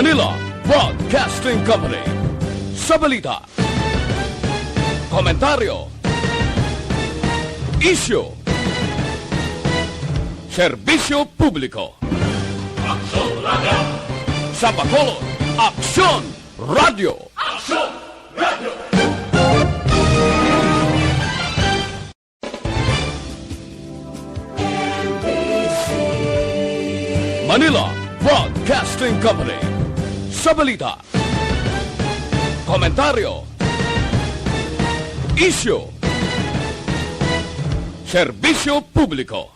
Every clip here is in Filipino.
Manila Broadcasting Company. Sa balita, komentaryo, isyu, serbisyo publiko. Aksyon Radio! Sa Bacolod, Aksyon Radio! Aksyon Radio! Manila Broadcasting Company. Sa balita, komentaryo, isyu, serbisyo publiko.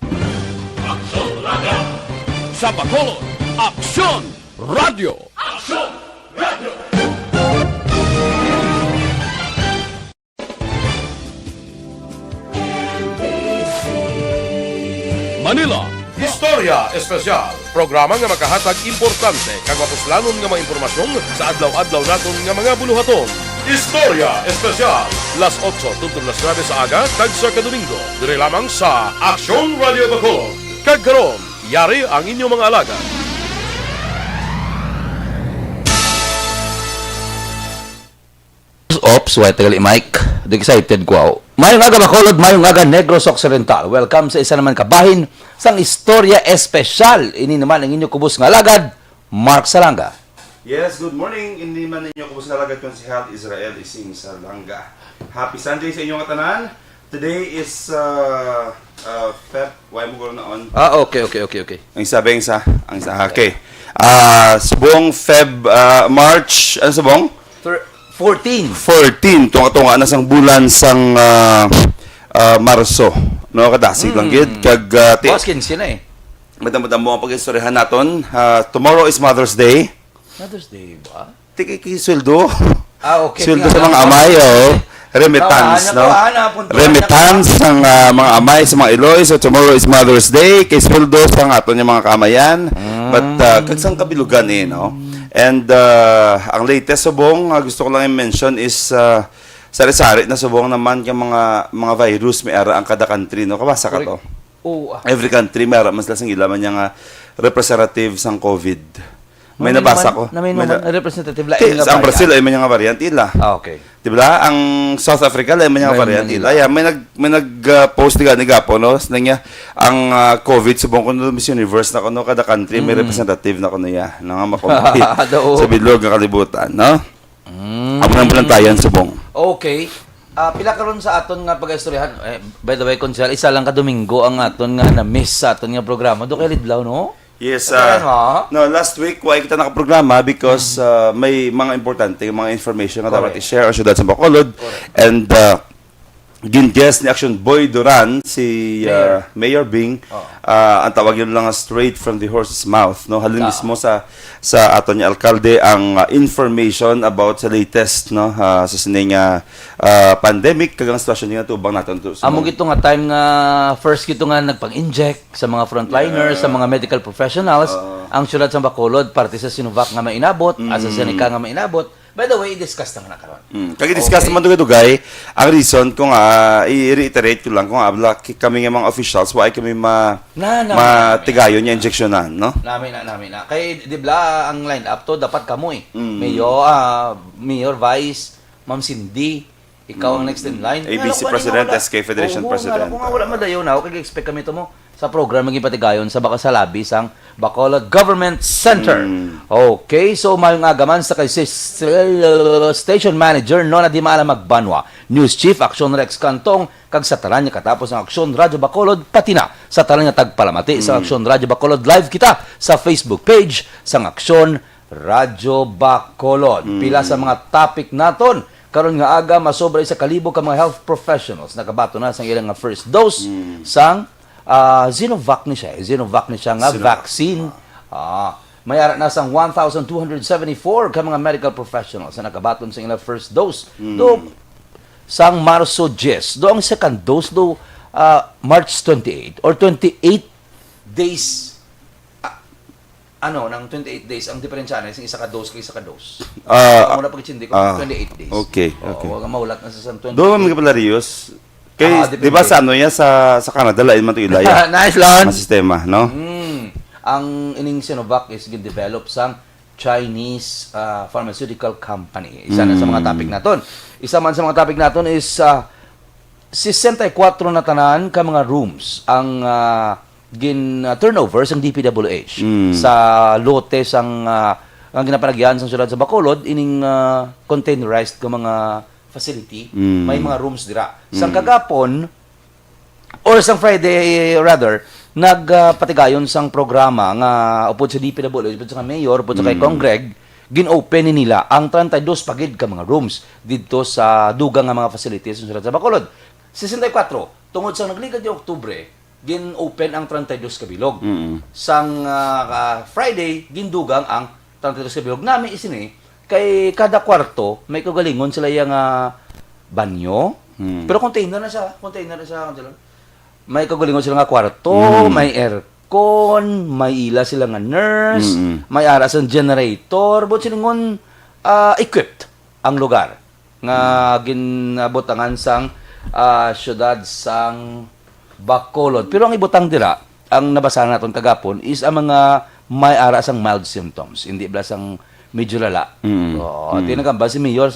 Aksyon Radio! Sa Bacolod, Aksyon Radio! Aksyon Radio! Manila Istorya Espesyal, programa nga makahatag importante kag mapuslanon nga mga impormasyon sa adlaw-adlaw naton nga mga buluhaton. Istorya Espesyal, las 8 tuntun las 9 sa aga kag sa kadomingo, dire lamang sa Aksyon Radio Bacolod. Kag karon, yari ang inyong mga alaga. Ops, wait, tagali Mike. Excited ko ako. Mayong aga Bacolod, mayong aga Negros Occidental. Welcome sa isa naman kabahin sang Istorya Espesyal. Ini naman ang inyong kubos nga alagad, Mark Salanga. Yes, good morning. Hindi man ninyo kubos nga alagad konsehal Israel Ising Salanga. Happy Sunday sa inyong katanan. Today is Feb. Why mo gano'n naon? Okay. Ang sabi ang sa okay. Subong Feb, March, ano subong? 14. 14. Tunga-tunga na sang bulan sang Marso. No, kadasig lang gid kag Waskin sila eh. madam mo ang pag-istoryahan naton. Tomorrow is Mother's Day. Mother's Day ba? Tiki sweldo. Okay. Sweldo sa mga amay, remittance, no? Remittance ng mga amay sa mga Iloy. So tomorrow is Mother's Day. Kay sweldo sa aton yung mga kamayan. But kagsang kabilugan no? And ang latest subong gusto ko lang i-mention is sari-sari na subong naman yung mga virus may ara ang kada country, no? Kabasa ka to. Every country may ara mas lasang ilaman yung representative sang COVID. May nabasa ko. Na may representative la. Ang Brazil ay may mga variant ila. Okay. Diba? Ang South Africa ay may mga variant ila. Yeah, may nag-post ni gapo no. Nanya ang COVID subong kuno Miss Universe na kuno kada country may representative na kuno ya. Nga makompete sa bilog nga kalibutan, no? Amo nang plantayan subong. Okay. Pila karon sa aton nga pag-istoryahan. By the way, Konsel, isa lang ka Domingo ang aton nga na-miss sa aton nga programa. Do kay Lidlaw, no? Yes, no, last week why kita nakaprograma because may mga importante mga information na dapat i-share ang syudad sa Bacolod. And gin-guest ni Action Boy Duran si Mayor Bing. Ang tawag yun lang straight from the horse's mouth, no? Halin mismo sa aton niya alkalde ang information about sa latest, no, sa sining pandemic kagang sitwasyon nga tubang naton to. Amo gito nga time nga first gito nga nagpang-inject sa mga frontliners, sa mga medical professionals, ang syudad sa Bacolod parte sa Sinovac nga mainabot, AstraZeneca nga mainabot. By the way, i-discuss na karon. Kagi-discuss naman dugay-dugay ang reason kung i-reiterate ko lang kung abla kami nga mga officials why kami matigayon niya injeksyonan, no? Namin na. Kay di ba ang line up to dapat kamo eh. Mayor, Vice, Ma'am Cindy, ikaw ang next in line. ABC President, SK Federation President. Kung wala madayon na, kay expect kami to mo sa program maging patigayon sa baka sa labi sang Bacolod Government Center. Okay, so mayong agaman sa kay station manager no na di maala magbanwa. News Chief Aksyon Rex Cantong kag sa tanan niya katapos ang Aksyon Radyo Bacolod pati na sa tanan niya tagpalamati sa Aksyon Radyo Bacolod live kita sa Facebook page sang Aksyon Radyo Bacolod. Pila sa mga topic naton karon nga aga masobra sa kalibo ka mga health professionals nakabato na sang ilang nga first dose sang Sinovac ni siya nga vaccine. May ara na sang 1,274 ka mga medical professionals na nakabaton sa ilang first dose. Do sang Marso 10. Do ang second dose do March 28 or 28 days. Nang 28 days ang diferensya na isa ka dose kay isa ka dose. Muna pag-chindi ko 28 days. Okay. Wag maulat na sa 28. Do mga Palarios. Kay di ba sa sa Canada lain man to ilaya. Nice lang. Mas sistema, no? Ang ining Sinovac is gin-develop sang Chinese pharmaceutical company. Isa na sa mga topic naton. Isa man sa mga topic naton is 64 na tanan ka mga rooms ang turnover sa DPWH sa lote sang ang ginapanagyan sa syudad sa Bacolod ining containerized ka mga facility. May mga rooms dira. Sang kagapon or sang Friday rather nagpatigayon sang programa nga upod sa DPWH, upod sa mayor, upod sa kay Congreg, gin-open ni nila ang 32 pagid ka mga rooms dito sa dugang nga mga facilities sa Bacolod. 64 tungod sa nagligad yung Oktubre, gin-open ang 32 ka bilog. Sang Friday, gindugang ang 32 ka bilog. Nami isini kay kada kwarto may kagalingon sila yung banyo. Pero container na siya. May kagalingon sila nga kwarto, may aircon, may ila sila nga nurse, may aras ang generator, but silingon equipped ang lugar nga ginabutangan sang syudad sang Bacolod. Pero ang ibutang dira, ang nabasahan naton kagapon is ang mga may aras ang mild symptoms, hindi bala sang medyo lala. Tinagamba si Mayor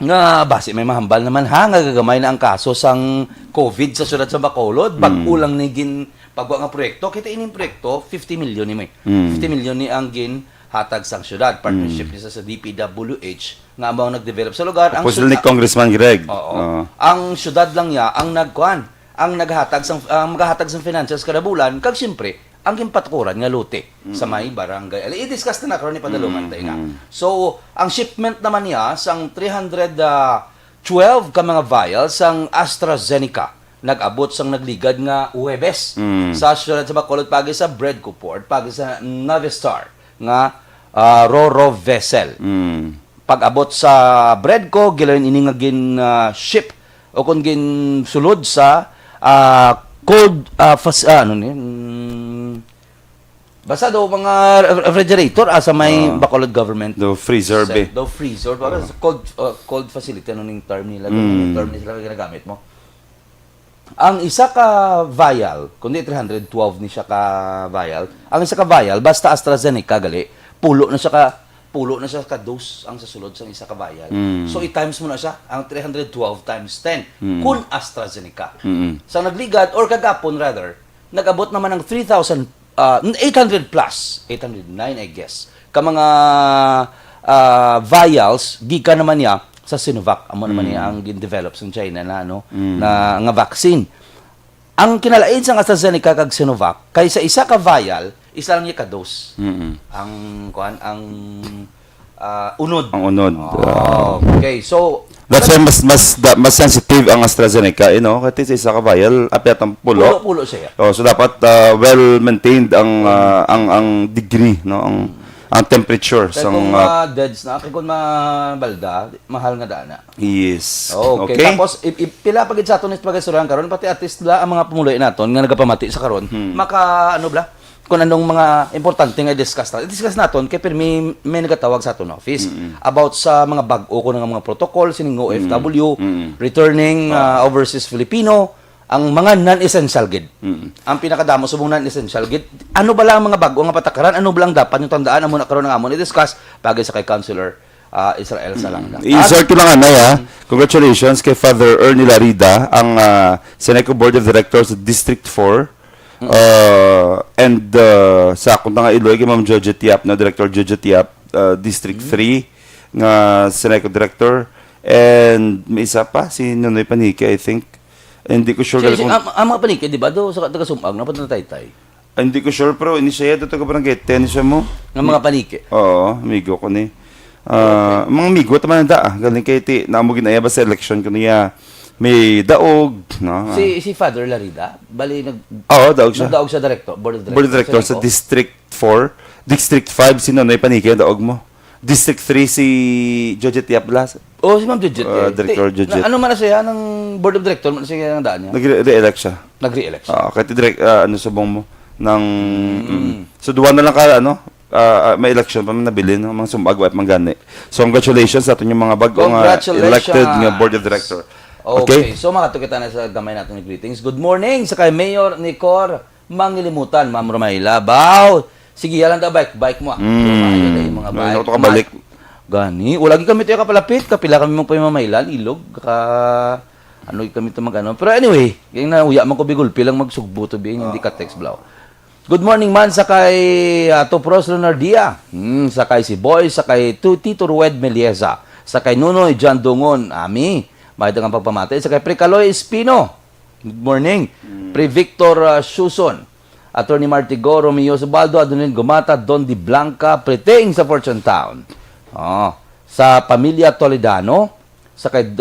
nga base may mahambal naman nga gagamay na ang kaso sang COVID sa syudad sa Bacolod bag-ulang ni gin pagwa nga proyekto kita ining proyekto 50 million ni 50 million ni ang gin hatag sang syudad partnership ni sa DPWH nga amang nag-develop sa lugar ang Proposal ni Congressman Greg. Ang syudad lang niya ang maghatag sang financials kada bulan kag siyempre ang gimpatukuran nga lote sa may barangay. I-discuss na karon ni padalungan tayo nga. So, ang shipment naman niya sang 312 ka mga vials sang AstraZeneca nag-abot sang nagligad nga Huwebes sa syudad sa Bacolod pagi sa Breadco Port, pagi sa Navistar nga Ro-Ro vessel. Pag-abot sa Breadco, gilayon ini nga gin ship o kung gin sulod sa basta daw mga refrigerator sa may Bacolod government. The freezer be. The freezer. Cold facility ano ning term nila. Yung term nila ginagamit mo. Ang isa ka vial, kundi 312 ni siya ka vial. Ang isa ka vial, basta AstraZeneca gali, pulo na siya ka dose ang sasulod sa isa ka vial. So i-times mo na siya ang 312 times 10 kun AstraZeneca. Sa nagligad or kagapon rather, nag-abot naman ng 800 plus, 809 I guess, ka mga vials, gika naman niya sa Sinovac. Amo naman niya ang gin-develop sa China na, na nga vaccine. Ang kinalain sa AstraZeneca kag Sinovac, kaysa isa ka vial, isa lang niya ka dose. Ang unod. Ang unod. Okay, so That's why mas sensitive ang AstraZeneca, kasi sa isa ka vial, apiat ang pulo. Pulo siya. So dapat well maintained ang degree, ang temperature Kaya kung deads na, kung mabalda, mahal nga dana. Yes. Okay. Tapos pila pagid sa aton is pagasuran karon pati artist la ang mga pumuloy naton nga nagapamati sa karon. Maka kung anong mga importante nga i-discuss naton kay may nagatawag sa aton office about sa mga bag-o ko nga mga protocol sining OFW returning overseas Filipino ang mga non-essential gid. Ang pinakadamo subong non-essential gid. Ano ba lang ang mga bag-o nga patakaran? Ano ba lang dapat yung tandaan amo na karon nga amon i-discuss pagay sa kay Councilor Israel Salangda. I-insert ko lang congratulations kay Father Ernie Larida, ang Seneco Board of Directors sa District 4. And sa akong nga Iloy kay Ma'am Jojo Tiap na Director Jojo Tiap, District 3 nga Seneco Director, and may isa pa si Nonoy Panique, I think. Hindi ko sure ang mga Panique di ba do sa taga Sumag na punta Taytay. Hindi ko sure pero ini siya do taga barangay siya mo. Ng mga Panique. Oo, amigo ko ni. Mga amigo taman da galing kay ti naamo ginaya ba sa election ko niya. May daog, no? Si Father Larida, bali daog siya. Nagdaog siya director, board of Board of Directors sa District 4. District 5, si Nonoy Panique, daog mo. District 3, si Jojet Yaplas. Si Ma'am Jojet. Director Jojet. Ano man na siya ng Board of Director, man siya ng daan niya? Nag-re-elect siya. Nag-re-elect siya. Kahit direct, subong mo, so, duwan na lang may election pa man nabili, mga sumbag at manggani. So, congratulations sa atin yung mga bagong elected nga Board of Director. Okay, so makatukita na sa gamay natin ng greetings. Good morning sa kay Mayor Nicor Mangilimutan, Ma'am Romayla. Baw, Sige, yalan da bike mo. Maayo na yung mga bike. Ano to kabalik? Gani, lagi kami tayo kapalapit, kapila kami mong pamamailan, ilog, ano kami ito mag-ano. Pero anyway, yung nauya man ko bigul, pilang magsugbo to bing, hindi ka text blaw. Good morning man sa kay Topros Leonardia, sa kay si Boy, sa kay Tito Rued Melieza, sa kay Nunoy John Dungon, Ami, mahitang ang pagpamatay, sa kay Precaloy Espino, good morning, Pre Victor Shuson, Attorney Martigo, Romeo Subaldo, Adonel Gumata, Don Di Blanca, Preting sa Fortune Town. Sa pamilya Toledano, sa kay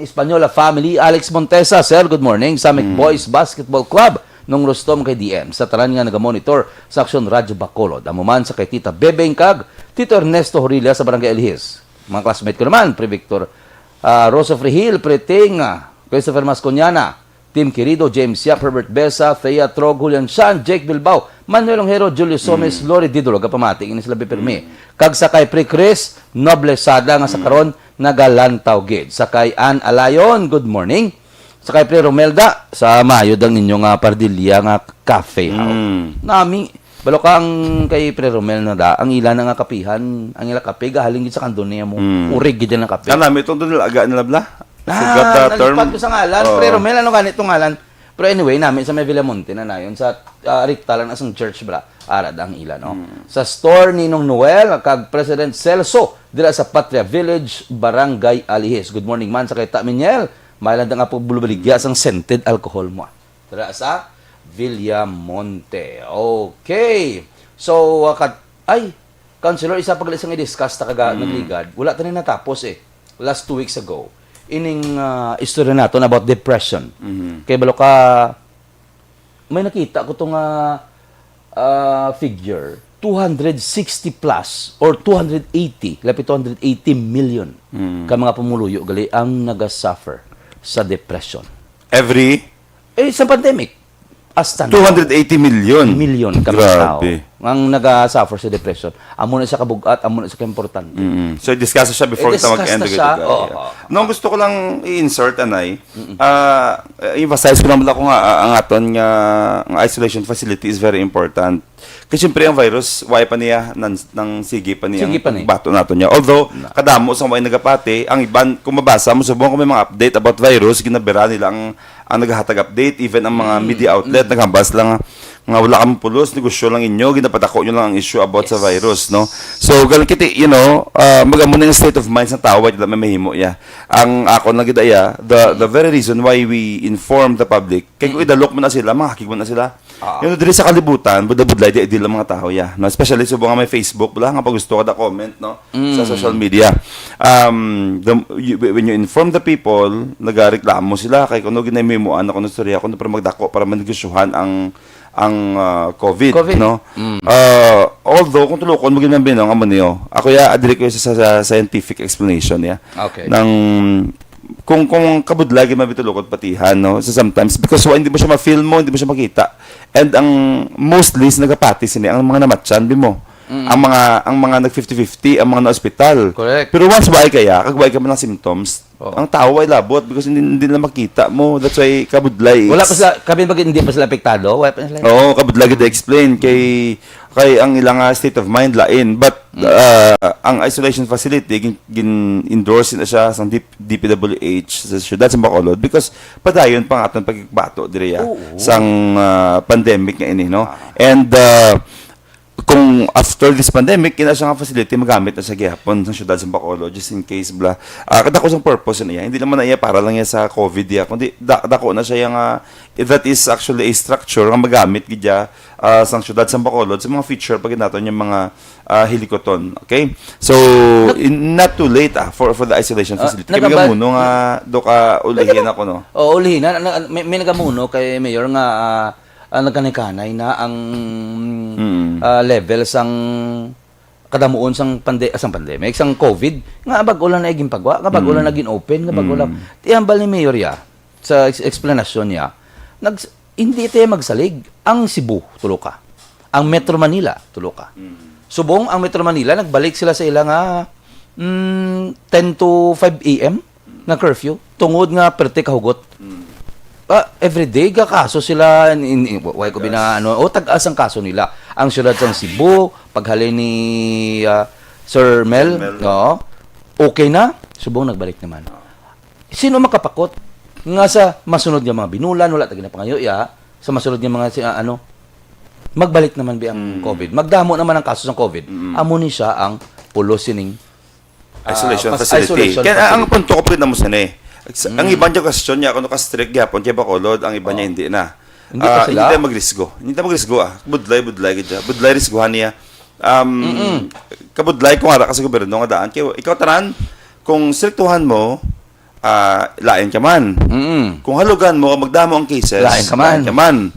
Espanyola family, Alex Montesa, sir, good morning. Sa Boys Basketball Club, nung Rostom kay DM, sa tanan nga nagamonitor sa Aksyon Radyo Bacolod. Amuman sa kay Tita Bebeng Kag, Tito Ernesto Horilla sa Barangay Elihis. Mga classmate ko naman, Pre Victor Rosa Frihil, Preting, Christopher Masconiana, Tim Querido, James Yap, Herbert Besa, Thea Trog, Julian Shan, Jake Bilbao, Manuel Ongero, Julius Somes, Lori Didolo, kapamating, ini sila bipirmi. Kag sakay Pre Chris, Noble Sada, nga sa karon nagalantaw gid. Sakay Ann Alayon, good morning. Sakay Pre Romelda, sa mayo dang ninyo nga Pardilla nga cafe house. Nami, balo ka ang kay Pre Romel na da, ang ila na nga kapihan, ang ila kape, gahaling gid sa kanto niya mo, urig gid na kape. Kanami itong doon aga nila bla? Forgot the term. Nalipat ko sa ngalan. Pre Romel, ano ganito ngalan? Pero anyway, namin sa may Villamonte na yun, sa Rictalan asang church bra, arad ang ila, no? Sa store ni Nong Noel, kag President Celso, dila sa Patria Village, Barangay Alihis. Good morning man sa kay Taminiel. Mailan nga po bulubaligya sang scented alcohol mo. Dila sa Villamonte. Okay. So, Councilor, isa pag isang i-discuss ta kaga nagligad, wala tanin natapos last 2 weeks ago. Ining istorya natin about depression. Kaya balo ka, may nakita ko itong figure, 260 plus or 280, lapit 280 million ka mga pumuluyo gali ang nagasuffer sa depression. Sa pandemic. Hasta 280 million kami tao Grabe. ang nagasuffer sa depression. Amo na sa kabugat, amo na sa importante. So, discuss siya before kita mag-end. Nung gusto ko lang i-insert, Anay, emphasize ko lang ako nga, ang aton nga ang isolation facility is very important. Kasi siyempre ang virus, why pa niya, nang sige pa niya, bato nato niya. Although, kadamo sa mga nagapati, ang iban, kung mabasa mo, subong kung may mga update about virus, ginabira nila ang naghatag update, even ang mga media outlet, naghambas lang nga wala kami pulos, negosyo lang inyo, ginapadako nyo lang ang issue about sa virus, no? So, ganun kiti, magamo na yung state of mind sa tao, why may mahimo ya. Ang ako na gidaya, the very reason why we inform the public, kaya kung idalok mo na sila, makakig mo na sila. Yung diri sa kalibutan, budabudlay di lang mga tao ya. No? Especially subong nga may Facebook, wala nga pag gusto ka da comment, no? Sa social media. When you inform the people, nagareklamo sila, kay kuno ginaymimuan ako ng storya, kuno para magdako, para manigyusyuhan ang COVID, no? Although kung tulukon mo ginambinong amo niyo, ako ya adili ko sa scientific explanation ya. Okay. Kung kabudlagi mabitulukod patihan, no? So sometimes because hindi mo siya ma-feel mo, hindi mo siya makita. And ang mostly nagapati sini ang mga namatsan bimo. Ang mga nag 50-50, ang mga na-hospital. Correct. Pero once bahay ka man ng symptoms, ang tao ay labot because hindi na makita mo. That's why kabudlay. Wala pa sila, hindi pa sila apektado? Wala pa sila. Oo, kabudlay gid explain kay ang ilang state of mind lain. But ang isolation facility gin-endorse na siya sa DPWH sa siyudad sa Bacolod because padayon pang aton pagbato dire sang pandemic nga ini, no? And kung after this pandemic, kina siya nga facility magamit na sa gihapon sa siyudad sa Bacolod just in case bla. Kadako sang purpose niya. Hindi naman na iya para lang iya sa COVID ya, kundi dako na siya nga that is actually a structure nga magamit gidya sa siyudad sa Bacolod sa mga feature pag naton yung mga helikoton. Okay? So not too late for the isolation facility. Kaya nagamuno nga do ka ulihin ako, no. Ulihin may nagamuno kay mayor nga nagkanikanay na ang level sang kadamuon sang pandemic, sang COVID, nga bagulan na iging pagwa, nga bagulan na gin open, nga bagulan. Tiyambal ni Mayor ya, sa explanation niya, hindi tayo magsalig. Ang Cebu, tulo ka. Ang Metro Manila, tulo ka. Subong, ang Metro Manila, nagbalik sila sa ilang 10 to 5 a.m. na curfew, tungod nga perte kahugot. Everyday ka kaso sila, tag-as ang kaso nila. ang syudad ng Cebu, paghalin ni Sir Mel, oo, okay na, subong nagbalik naman. Sino makapakot nga sa masunod nga mga binulan, wala tagi na pangayo, sa masunod nga mga magbalik naman bi ang COVID. Magdamo naman ang kaso ng COVID. Amo ni siya ang pulo sining Isolation facility. isolation Kaya ang facility. punto ko na mo sana Ang iba niya question niya, kung ka-strict gyapon kay Bacolod, ang iba niya hindi na. Hindi pa sila? Hindi tayo magrisgo. Hindi tayo magrisgo Budlay gid. Budlay risguhan niya. Kabudlay kung ara ka sa gobyerno nga daan. Kaya ikaw tanan, kung striktuhan mo, lain ka man. Kung halugan mo, magdamo ang cases, Lain ka man.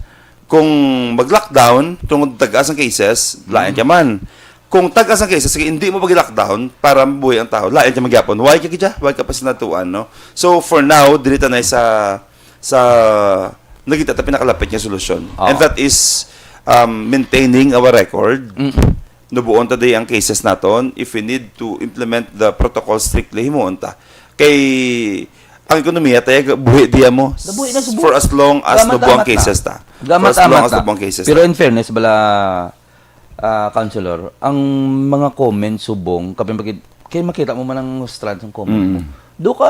Kung mag-lockdown, kung tagas ang cases, lain ka man. Kung tagas ang cases, sige, hindi mo mag-lockdown para mabuhay ang tao, lain ka magyapon. Why ka kidya? Why ka pa sinatuan, no? So, for now, dirita na sa nagita ta pinakalapit niya solusyon. And that is maintaining our record. Nubuon ta day ang cases naton. If we need to implement the protocol strictly, himuon ta. Kay ang ekonomiya tayo buhi diya mo Nabuhi na sa buhi. for as long as Gamat-amat nubuang na. cases ta. For as Gamat-amat long as na. nubuang cases Pero ta. in fairness, bala, Counselor, ang mga comment subong, kaya makita mo man ang strands ng comment mo. Do ka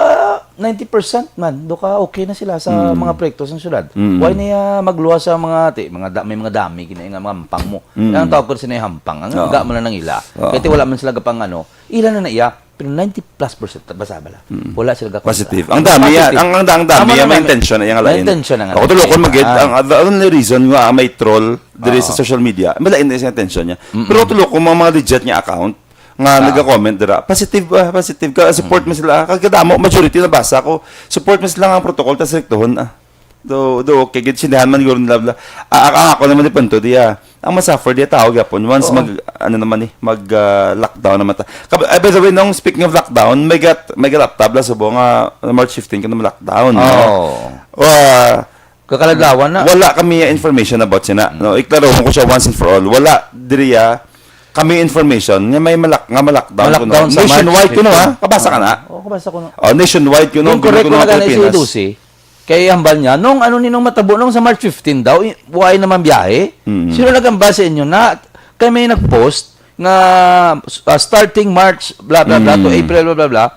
90% man, do ka okay na sila sa mga proyekto sa syudad. Why niya magluwa sa may mga dami kinay nga mga hampang mo. Ang tawag ko sila hampang, ang ga mo na ng ila. Kaya wala man sila gapang ila na iya, pero 90+% basa bala. Wala sila gapang Positive. Ang dami yan. Ang dami yan. May intention na yung alain. May intention na nga. Ako tulokon mag-get. The only reason nga may troll diri sa social media, malain na yung intention niya. Pero tulokon mga legit niya account, nga nag-comment dira. Positive ka. Support mo sila. Kagkadamo, majority na basa ko. Support mo sila nga ang protocol, tas rektohon. Do okay. Gid sinahan man guro nila. Ako naman ni Panto diya. Ang masuffer diya tao gyapon once mag-lockdown naman ta. By the way, nung speaking of lockdown, may laptop la subo nga March 15 ka na lockdown. Kakalagawan na. Wala kami information about sina. No, iklaro ko siya once and for all. Wala diriya kami information nga may lockdown kuno. sa Nationwide March kuno 15. Kabasa ka na. Kabasa ko na. Nationwide kuno. Yung correct ko na gana si Lucy, kay hambal niya, nung matabo, nung sa March 15 daw, buhay naman biyahe. Sino nagamba sa inyo na kami nag-post nga starting March, blah, blah, blah, to April, blah, blah, blah,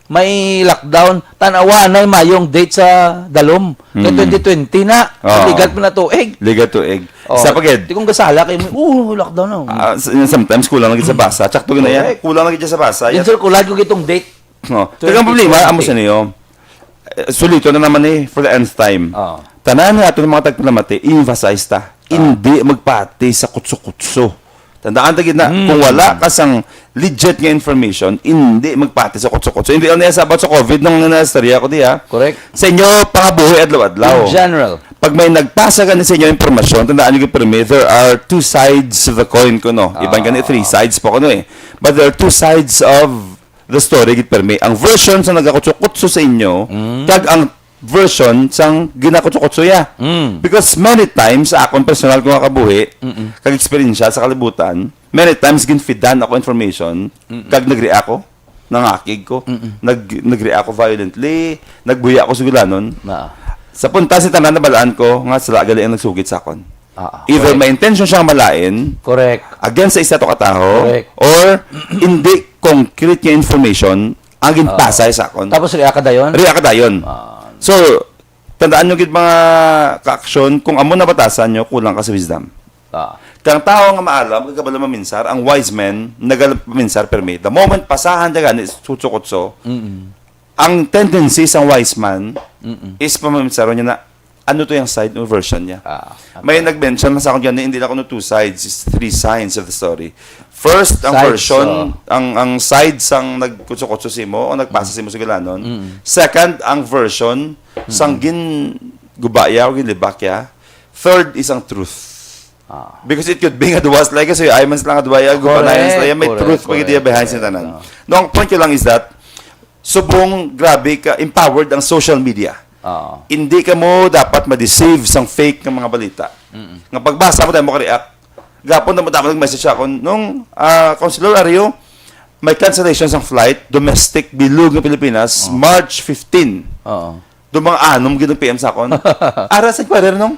may lockdown, tanawa na mayong date sa Dalom. Kaya 2020 na, ligat mo na to, Ligat to egg. Sa pagid. Di kong gasala, kayo lockdown na. Sometimes kulang lagi sa basa. Tsakto na yan. Correct. Kulang lagi sa basa. Din sir, kulag ko itong date. Tagang problema, amo sa niyo. Sulito na naman for the nth time. Tanan na ato ng mga tagpalamati, emphasize ta. Hindi magpati sa kutso-kutso. Tandaan tagid na, kung wala ka sang legit nga information, hindi magpati sa kutso-kutso. Hindi ano sa about sa COVID nung nastarya ko diya. Correct. Sa inyo, pangabuhi adlaw-adlaw. In general. Pag may nagpasa ka sa inyo impormasyon, tandaan nyo permi, there are two sides of the coin ko, no? Ibang ganit, three sides po ko, no, eh. But there are two sides of the story, git permi. Ang version sa nagkakutso-kutso sa inyo, kag ang version sang ginakutso-kutso ya. Because many times, akong personal ko nga kabuhi, kag experience sa kalibutan, many times ginfidan ako information, kag nag-react ako, nangakig ko, nag-react ako violently, nagbuya ako sa gulanon. Sa punta si tanan na balaan ko, nga sila gali ang nagsugit sa akon. Either may intention siyang malain, Correct. against sa isa to kataho, Correct. or hindi concrete nga information ang ginpasay sa akon. Tapos react ka dayon? React ka dayon. So, tandaan nyo gid mga ka-aksyon, kung amo na batasan nyo, kulang ka sa wisdom. Kang tao nga maalam, kagabala maminsar, ang wise men, nagapaminsar permi. The moment pasahan ka gani, sutsukotso, ang tendency sa wise man is pamaminsaro niya na ano to yung side o version niya. May nag-mention na sa akin dyan, hindi lang ako no two sides, it's three sides of the story. First, ang Sides, version, ang sides ang nagkutso-kutso si mo o nagpasa si mo sa galanon. Second, ang version, sang gin-gubaya o gin-libakya. Third is ang truth. Because it could be nga duwas like kasi ay man lang adwaya gubanayan sila may truth pag ideya behind sa tanan. No, ang point ko lang is that subong grabe ka empowered ang social media. Hindi ka mo dapat ma-deceive sang fake ng mga balita. Nga pagbasa mo tayo mo ka-react. Gapon na mo dapat nag-message ako nung Councilor Ario, may cancellation sang flight domestic bilog ng Pilipinas March 15. Doon mga anom ginang PM sa akon. Ara sa parer nung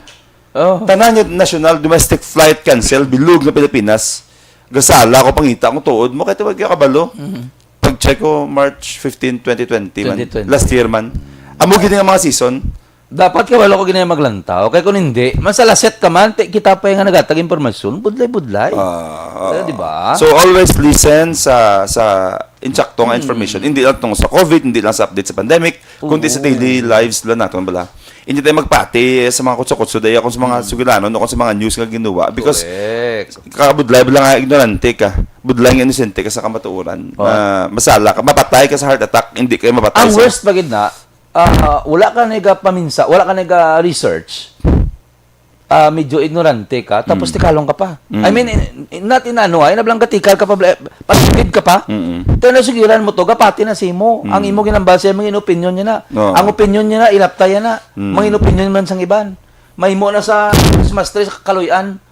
Oh. Tanan yung national domestic flight cancel, bilog na Pilipinas. Gasala ko pangita akong tuod mo, kahit wag ka kabalo. Pag-check ko, March 15, 2020 man. 2020. Last year man. Amo gini nga mga season. Dapat ka wala ko ginaya maglantaw. Kaya kung hindi, masalaset ka man, kita pa yung nagatag informasyon, budlay-budlay. Di ba? So always listen sa insaktong information. Hindi lang tungkol sa COVID, hindi lang sa update sa pandemic, kundi sa daily lives lang natin bala. Hindi tayo magpati sa mga kutso-kutso daya kung sa mga sugilanon o kung sa mga news nga ginawa because Correct. kakabudlay lang nga ignorante ka. Budlay nga inosente ka sa kamatuoran. Masala ka, mapatay ka sa heart attack, hindi kayo mapatay Ang sa... worst pagid na, wala ka nega paminsa, wala ka nega research. Medyo ignorante ka, tapos tikalong ka pa. I mean, not inano, ay nablang gatikal ka pa, patipid ka pa. Pero nasugiran mo to, gapati na si mo. Ang imo ginambasa, mga inopinion niya na. Oo. Ang opinion niya na, ilaptaya na. Mga inopinion man sang iban. May mo na sa master sa kaluyan.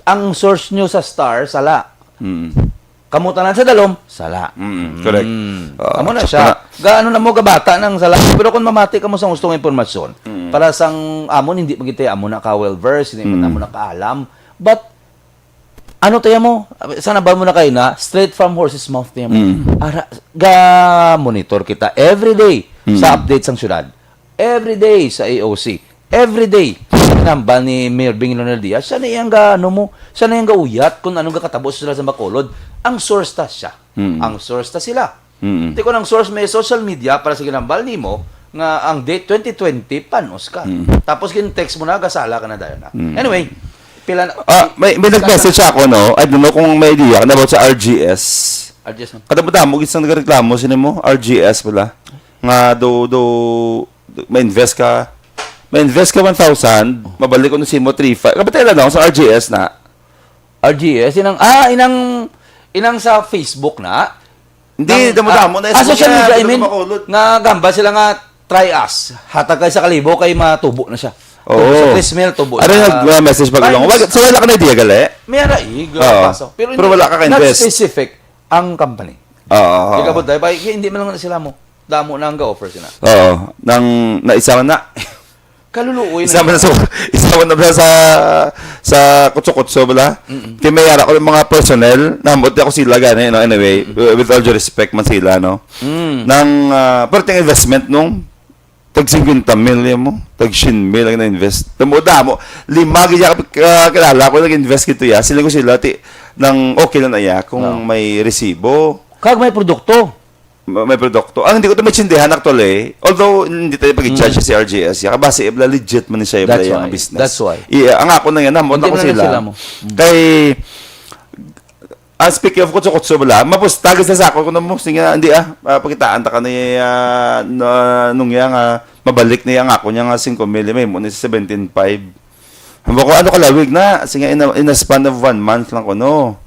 Ang source nyo sa Star, sala. Kamutanan sa Dalom, sala. Correct. Amo na siya. Gaano na mo gabata ng sala. Pero kung mamati ka mo sa gustong impormasyon, para sang amon, hindi magitay amo na ka well-versed, hindi mo na kaalam. But, ano tayo mo? Sana ba mo na kayo na? Straight from horse's mouth tayo mo. Ga-monitor kita every day sa updates ng syudad. Every day sa AOC. Every day. Namba ni Mayor Bing Leonel Diaz, siya na yung ano mo, siya na yung gauyat kung anong kakatapos sila sa Bacolod. Ang source ta siya. Ang source ta sila. Hindi ko ng source may social media para sa ginambal ni mo nga ang date 2020 panos ka. Tapos kin-text mo na gasala ka na dayon na. Anyway, pila na may nag-message ako, no? I don't know kung may idea ka na about sa RGS. adjustment. Kadamda mo, isang nagreklamo, sino mo? RGS pala. Nga, may invest ka 1,000, mabalik ko na si mo 3,500. Kapatid lang ako sa RGS na. RGS inang sa Facebook na. Hindi, damo-damo na. Social media, I mean, nga gamba sila nga try us. Hatag kayo sa kalibo, kay matubo na siya. Oo. Sa Christmas, tubo Ano nag-message pag ilong? So, wala ka na idea, gali? May raig, Oo. pasok. Pero wala ka ka-invest. Not specific ang company. Oo. Ikabot dahil, hindi man lang sila mo. Damo na ang ga-offer sila. Oo. Naisa na. Kaluluoy Isama na ba sa kutso-kutso bala? Kaya may yara ko ng mga personnel, namuti ako sila gani, no? Anyway, with all due respect man sila, no? Nang, parting investment nung, tag 50 million mo, tag 100 million na invest. Damo, 5 gaya kilala ko, nag-invest kito ya, sila ko sila, nang okay lang na ya, kung may resibo. Kag may produkto. May produkto. Ang hindi ko ito maintindihan actually, although hindi tayo pag-charge si RGS, kasi ibla legit man siya ibla yung business. That's why. Ang ako na yan, namunta ko sila. Kay, speaking of kutso-kutso bala, mapustagas na sa ako, kung mo, hindi pakitaan ta ka na nung yan, mabalik niya ang ako niya nga 5 million, may muna sa 17.5. Hamba ko, ano kalawig na, sige, in a span of 1 month lang ko, no.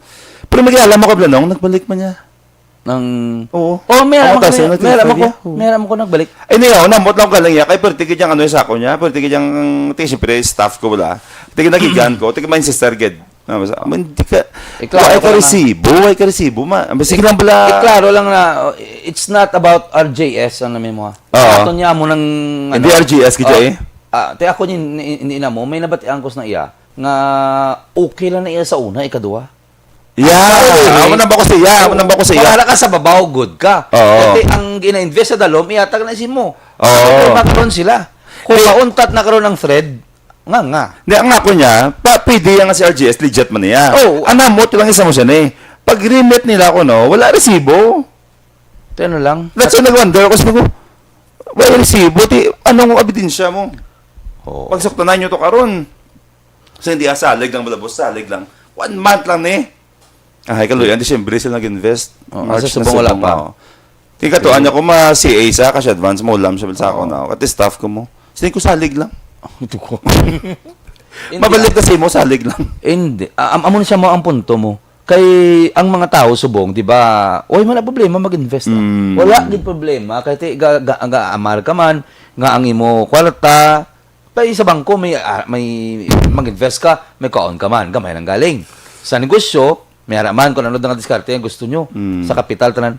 Pero mag-ialam ako, Blanong, nagbalik man niya. Oo. Meron ko nagbalik. Ay, niya, namot lang ka lang yan. Kaya pertigid yung ano sa ako niya. Pertigid yung, siyempre, staff ko wala. Tingin nagigan ko. Tingin main sister ged. Hindi ka, ay ka resibo. Sige lang bala. Klaro lang na, it's not about RJS ang namin mo. Ato niya mo ng, hindi RGS, kaya te ako ina mo, may nabatian ko na iya, nga okay lang na iya sa una, ikadua. Amo na ba ko siya? Para ka sa babaw, good ka. Kasi ang gina-invest sa Dalom, iatag na mo. Kung makaroon sila. Kung mauntat na karoon ng thread, nga. Hindi, ang ako niya, pwede yan nga si RGS, legit man niya. Anamot lang isa mo siya na Pag remit nila ako, no, wala resibo. Ano lang? That's why nag-wonder ako, sabi ko, wala resibo, anong ebidensya mo? Pag saktanan nyo to karon. Kasi hindi salig lang, balabos, salig lang. 1 month lang Ay, kaluyan, December sila nag-invest. March na wala pa. Kikatuan niya ko ma-CA sa kasi advance mo lang siya sa ako na. Kati staff ko mo. Sige ko salig lang. Ito ko. Mabalik kasi mo salig lang. Hindi. Amo na siya mo ang punto mo. Kay ang mga tao subong, di ba? Oy, wala problema mag-invest na. Wala din problema kay amar ka man nga ang imo kwarta. Pay sa bangko may mag-invest ka, may kaon ka man, gamay nang galing. Sa negosyo, may haraman kung ano nga diskarte yung gusto nyo. Sa kapital, tanan,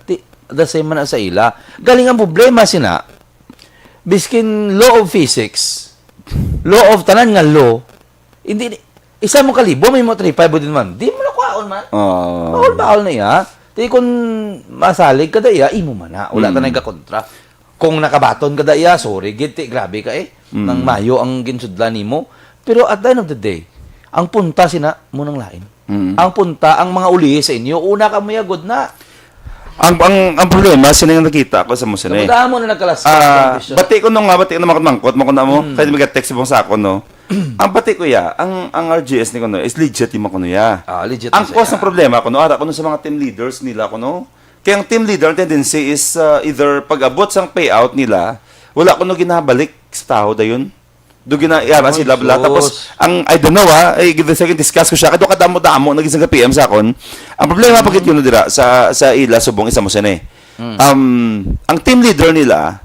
the same man sa ila. Galing ang problema sina, biskin law of physics, law of tanan nga law, Hindi, isa mo kalibo, may mo 3-5 din man. Di mo na kwaon man. Oh. Bawal na iya. Di kung masalig ka da iya, imo man na. Wala ta na kontra. Kung nakabaton ka da iya, sorry, giti, grabe ka Nang mayo ang ginsudlan nimo. Pero at the end of the day, ang punta sina mo nang lain. Ang punta, ang mga uli sa inyo, una ka mayagod na. Ang problema, sino yung nakita ko sa musine? Namudahan mo na nagkalas. Bati ko mangkot mo ko na mo. Kahit mag-text mo sa ako, no? Ang bati ko ya, ang RGS ni ko no, is legit yung ko no ya. Legit. Ang cause ng problema ko no, ara ko no sa mga team leaders nila ko no. Kaya ang team leader, ang tendency is either pag-abot sang payout nila, wala ko no ginabalik sa tao dayon. Do ginayara sila bla. Tapos, I don't know discuss ko siya. Kado kadamo-damo, naging sa PM sa akon. Ang problema pagkit yun dira sa ila subong isa mo sine. Ang team leader nila,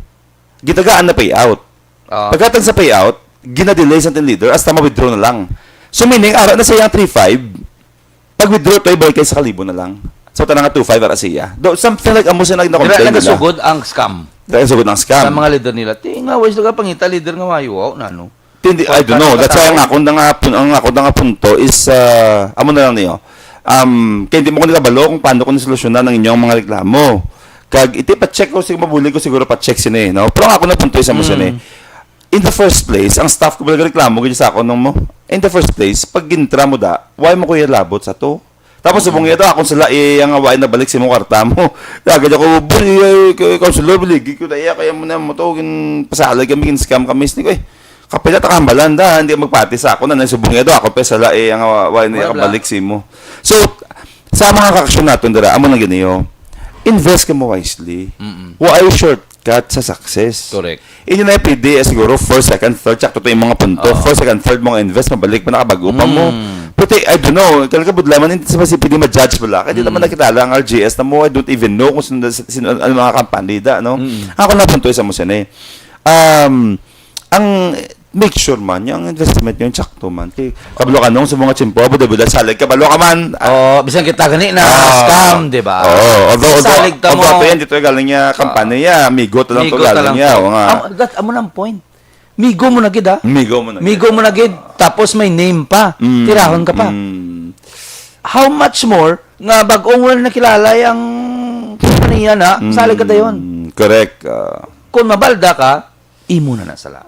gitagaan na payout. Pagkatang sa payout, gina-delay sa team leader hasta ma-withdraw na lang. So meaning, ara na siya yung 3-5, pag-withdraw tayo, balik kayo sa kalibo na lang. So, tanang nga 2-5 ara siya. Something like, amo siya na-complain nila. Nagasugod ang scam. Nagasugod ang scam. Sa mga leader nila. Nga, wais na ka pangita, leader nga mayo. Nano? I don't know. That's why ang ako na nga punto is, amo na lang niyo. Kaya hindi mo ko nikabalo kung paano ko nisolusyonan ng inyong mga reklamo. Kag, iti pa-check ko, mabulig ko siguro pa-check sila no? Pero ako na punto isa mo sila In the first place, ang staff ko balaga reklamo, ganyan sa ako nung mo. In the first place, pag gintra mo why mo kuya labot sa to? Tapos subong ito, akong sila, ang awain na balik sa mong karta mo. Kagad ako, counselor, biligi ko na kaya mo na mo to, pasalag kami, scam kami, ni kapila takambalan da, hindi magpati sa ako na nasubong ito, ako pa sila, ang awain na balik sa mo. So, sa mga kaksyon natin, dara, amo na ganyo, invest ka mo wisely. Why shortcut sa success? Correct. Hindi na pwede, siguro, first, second, third, check to yung mga punto. First, second, third, mga invest, mabalik pa nakabago pa mo. But I don't know, talaga budlaman, hindi sa pwede ma-judge pala. Kaya di naman nakitala ang RGS na mo, I don't even know kung sino ano mga kampanya, no? Ako na punto isa mo siya ang make sure man, yung investment yung tsakto man. Kaya kabalo ka nung sa mga tsimpo, buda-buda, salig, kabalo ka man. Bisan kita gani na scam, di ba? Although salig ta mo. Although, dito galing niya kampanya, migo to lang to galing niya. Amo nang point. Migo mo na gid Migo mo na gid. Migo mo na gid. Tapos may name pa. Tirahon ka pa. How much more nga bag-ong wala nakilala yung kumpanya na, salig ka dayon. Correct. Kung mabalda ka, imo na sala.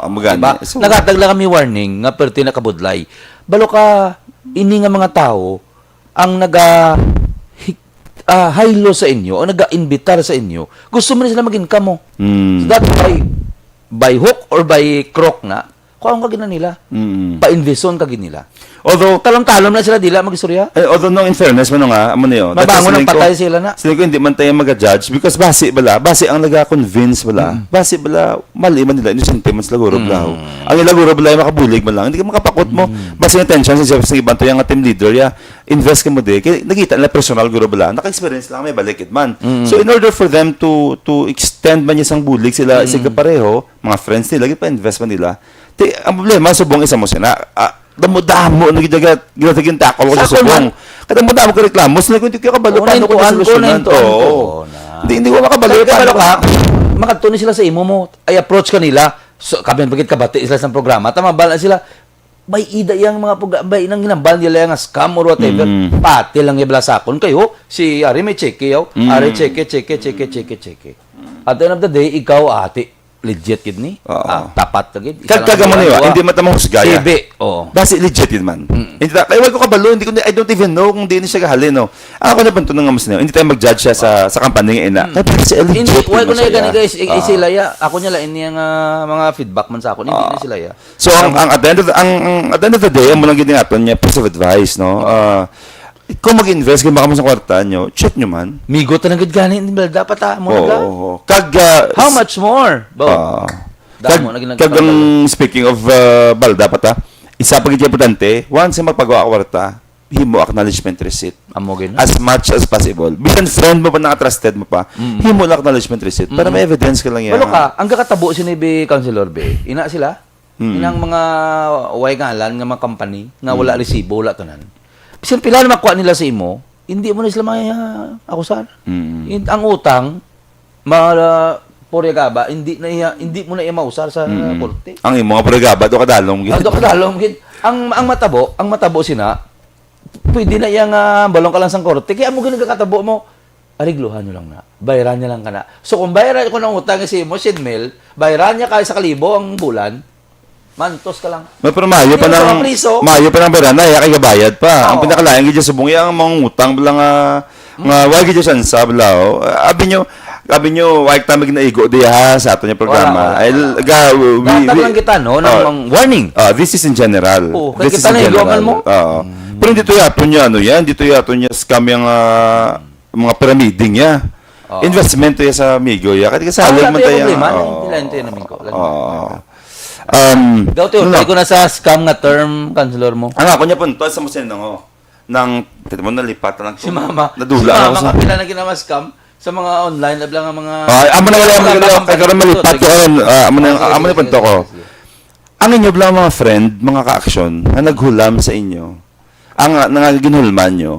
Diba? So, nagatagla kami warning nga perti na kabudlay. Balo ka, ini nga mga tao ang haylo sa inyo o naga-invitar sa inyo, gusto mo na sila mag-income mo. So that by hook or by crook na, kuha ka gina nila. Pa-investon ka gina nila. Although, talong-talong na sila dila mag-istorya. Although, no, in fairness mo nga, amo na yun. Mabangon ng patay sila na. Sila ko hindi man tayo mag-judge because base ang nag-convince bala. Base bala, mali man nila, inosente man sila guro bala. Ang ilaguro bala, makabulig man lang. Hindi ka makapakot mo. Base yung attention sa ibang to yung team leader, invest ka mo di. Kaya nakita nila personal guro bala. Naka-experience lang, may balikid man. So, in order for them to extend man yung isang bulig, sila pareho, mga friends nila, pa-invest man nila. Ang problema, subong isa mo sila, damo-damo na ginatagin takol ko sa subong. Kadamo-damo ka reklamo, sila kung hindi ka kabalo, paano ko nasolusyonan to? Hindi ko makabalo. Kabalo ka, makatuni sila sa imo mo, ay approach ka nila, so, kami bagit kabati sila sa programa, tama ba sila, may ida yung mga bay nang ginambal nila yung scam or whatever, pati lang yung sakon kayo, si Ari may check Ari check. At the end of the day, ikaw ate, legit yun ni. Tapat ka gid. Kagkaga mo niyo, hindi man tamo husgaya. CB. Basi legit yun man. Hindi kaya wag ko kabalo, I don't even know kung di ni siya gahalin no. Ako na punto nga mas niyo. Hindi tayo mag-judge siya sa kampanya ina. Kaya si legit. Hindi wag ko na gani guys, sila ya. Ako nya lain niya mga feedback man sa ako, hindi na sila ya. So ang at the end of the day, mo lang gid naton niya piece of advice no. Kung mag-invest kayo baka mo sa kwarta nyo, check nyo man. Migo talaga gani, dapat mo nagla. How much more? Speaking of balda pata, isa pag importante, once na magpagawa ka kwarta, himo acknowledgement receipt. As much as possible. Bisan friend mo pa, naka-trusted mo pa, himo acknowledgement receipt para may evidence ka lang yan. Walo ka, ang kakatabo si Nibi Councilor B, ina sila, inang mga way ngalan, nga mga company, nga wala resibo, wala tanan. Bisan pila na makuha nila sa imo, hindi mo na sila akusan. Ang utang, hindi mo na iya mausar sa korte. Ang mga purigaba, do kadalom. Do kadalom gid. ang matabo sina, pwede na yang balong ka lang sang korte, kaya mo ginagakatabo mo, arigluhan nyo lang na. Bayaran niya lang ka na. So, kung bayaran ko ng utang si mo, Sidmel, bayaran niya kahit sa kalibo ang bulan, mantos ka lang. Pero mayo pa Hindi mo ng sa priso. mayo pa ng berana ya kay gabayad pa. Ang Oo. pinakalayan gid sa bungi ang mga utang bala nga wag gid sa sablaw. Abi nyo wag ta magnaigo diha sa ato nya programa. Wala. Ay Datag lang kita, no, ng warning. This is in general. Oo, kaya This is kita in na general. igoman mo. Oo. Pero dito yato niya ano yan, dito yato niya scam yung mga pyramiding ya. Oo. Investment to ya sa Migo ya. Kaya sa Wala man tayo tayo. problema. Lento yun namin ko. Daw tayo, Ano try na? ko na sa scam nga term, counselor mo. Ang ako niya punto sa musin ngo nang tito mo nalipat lang Si Mama. nadula si ako Mama sa kapila na ginawa scam sa mga online na lang ang mga... amo na wala mo karon malipat ko amo na punto ko. Ang inyo bla mga friend, mga ka-aksyon na naghulam sa inyo. Ang nangaginhulman nyo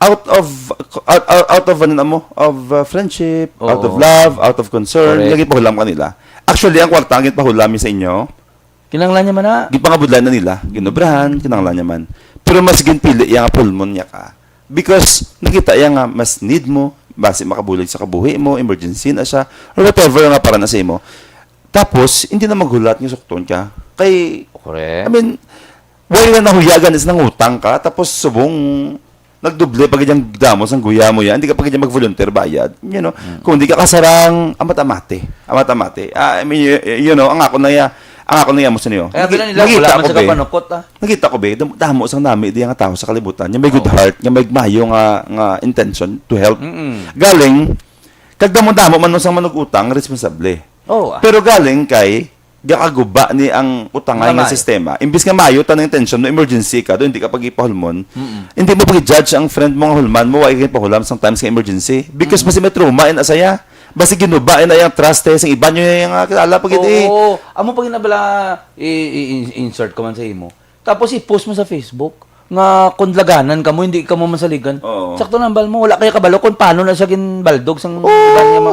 out of ano mo of friendship, Oo. out of love, out of concern, Correct. lagi pahulam kanila. Actually, ang kwarta ang pahulam sa inyo, Kinanglan niya man na. gipangabudlan na nila, ginobrahan, kinanglan niya man. Pero mas ginpili yang pulmon niya ka. Because nakita yang nga mas need mo, base makabulig sa kabuhi mo, emergency na siya, or whatever nga para na sa imo. Tapos, hindi na maghulat ng sukton ka. Kay, Correct. I mean, wala na nahuyagan is nang utang ka, tapos subong nagdoble pag yung damos ang guya mo yan, hindi ka pag mag-volunteer bayad. You know, kung hindi ka kasarang amatamate. I mean, you know, ang ako na ya mo sa niyo. Kaya pila nila, wala man sa kapanukot, Nakita ko be, damo sang nami di nga tao sa kalibutan. Yung may good heart, yung may mayo nga intention to help. Galing kag damo man sang manugutang responsable. Oh, Pero galing kay gakaguba ni ang utangay nga Mayo. sistema. Imbis nga mayo tanang intention no emergency ka do hindi ka pag-ipahulmon. Hindi mo pag-judge ang friend mo nga hulman mo wa kay pahulam sometimes nga emergency because basi may trauma in asaya. Basi ginuba na yung trust sa iba nyo yung kilala pag hindi. Oo. Amo pag nabala insert ko man sa imo. Tapos i-post mo sa Facebook nga kundlaganan ka mo, hindi ka mo masaligan. Oo. Sakto nang bal mo, wala kay kabalo kung paano na siya ginbaldog sang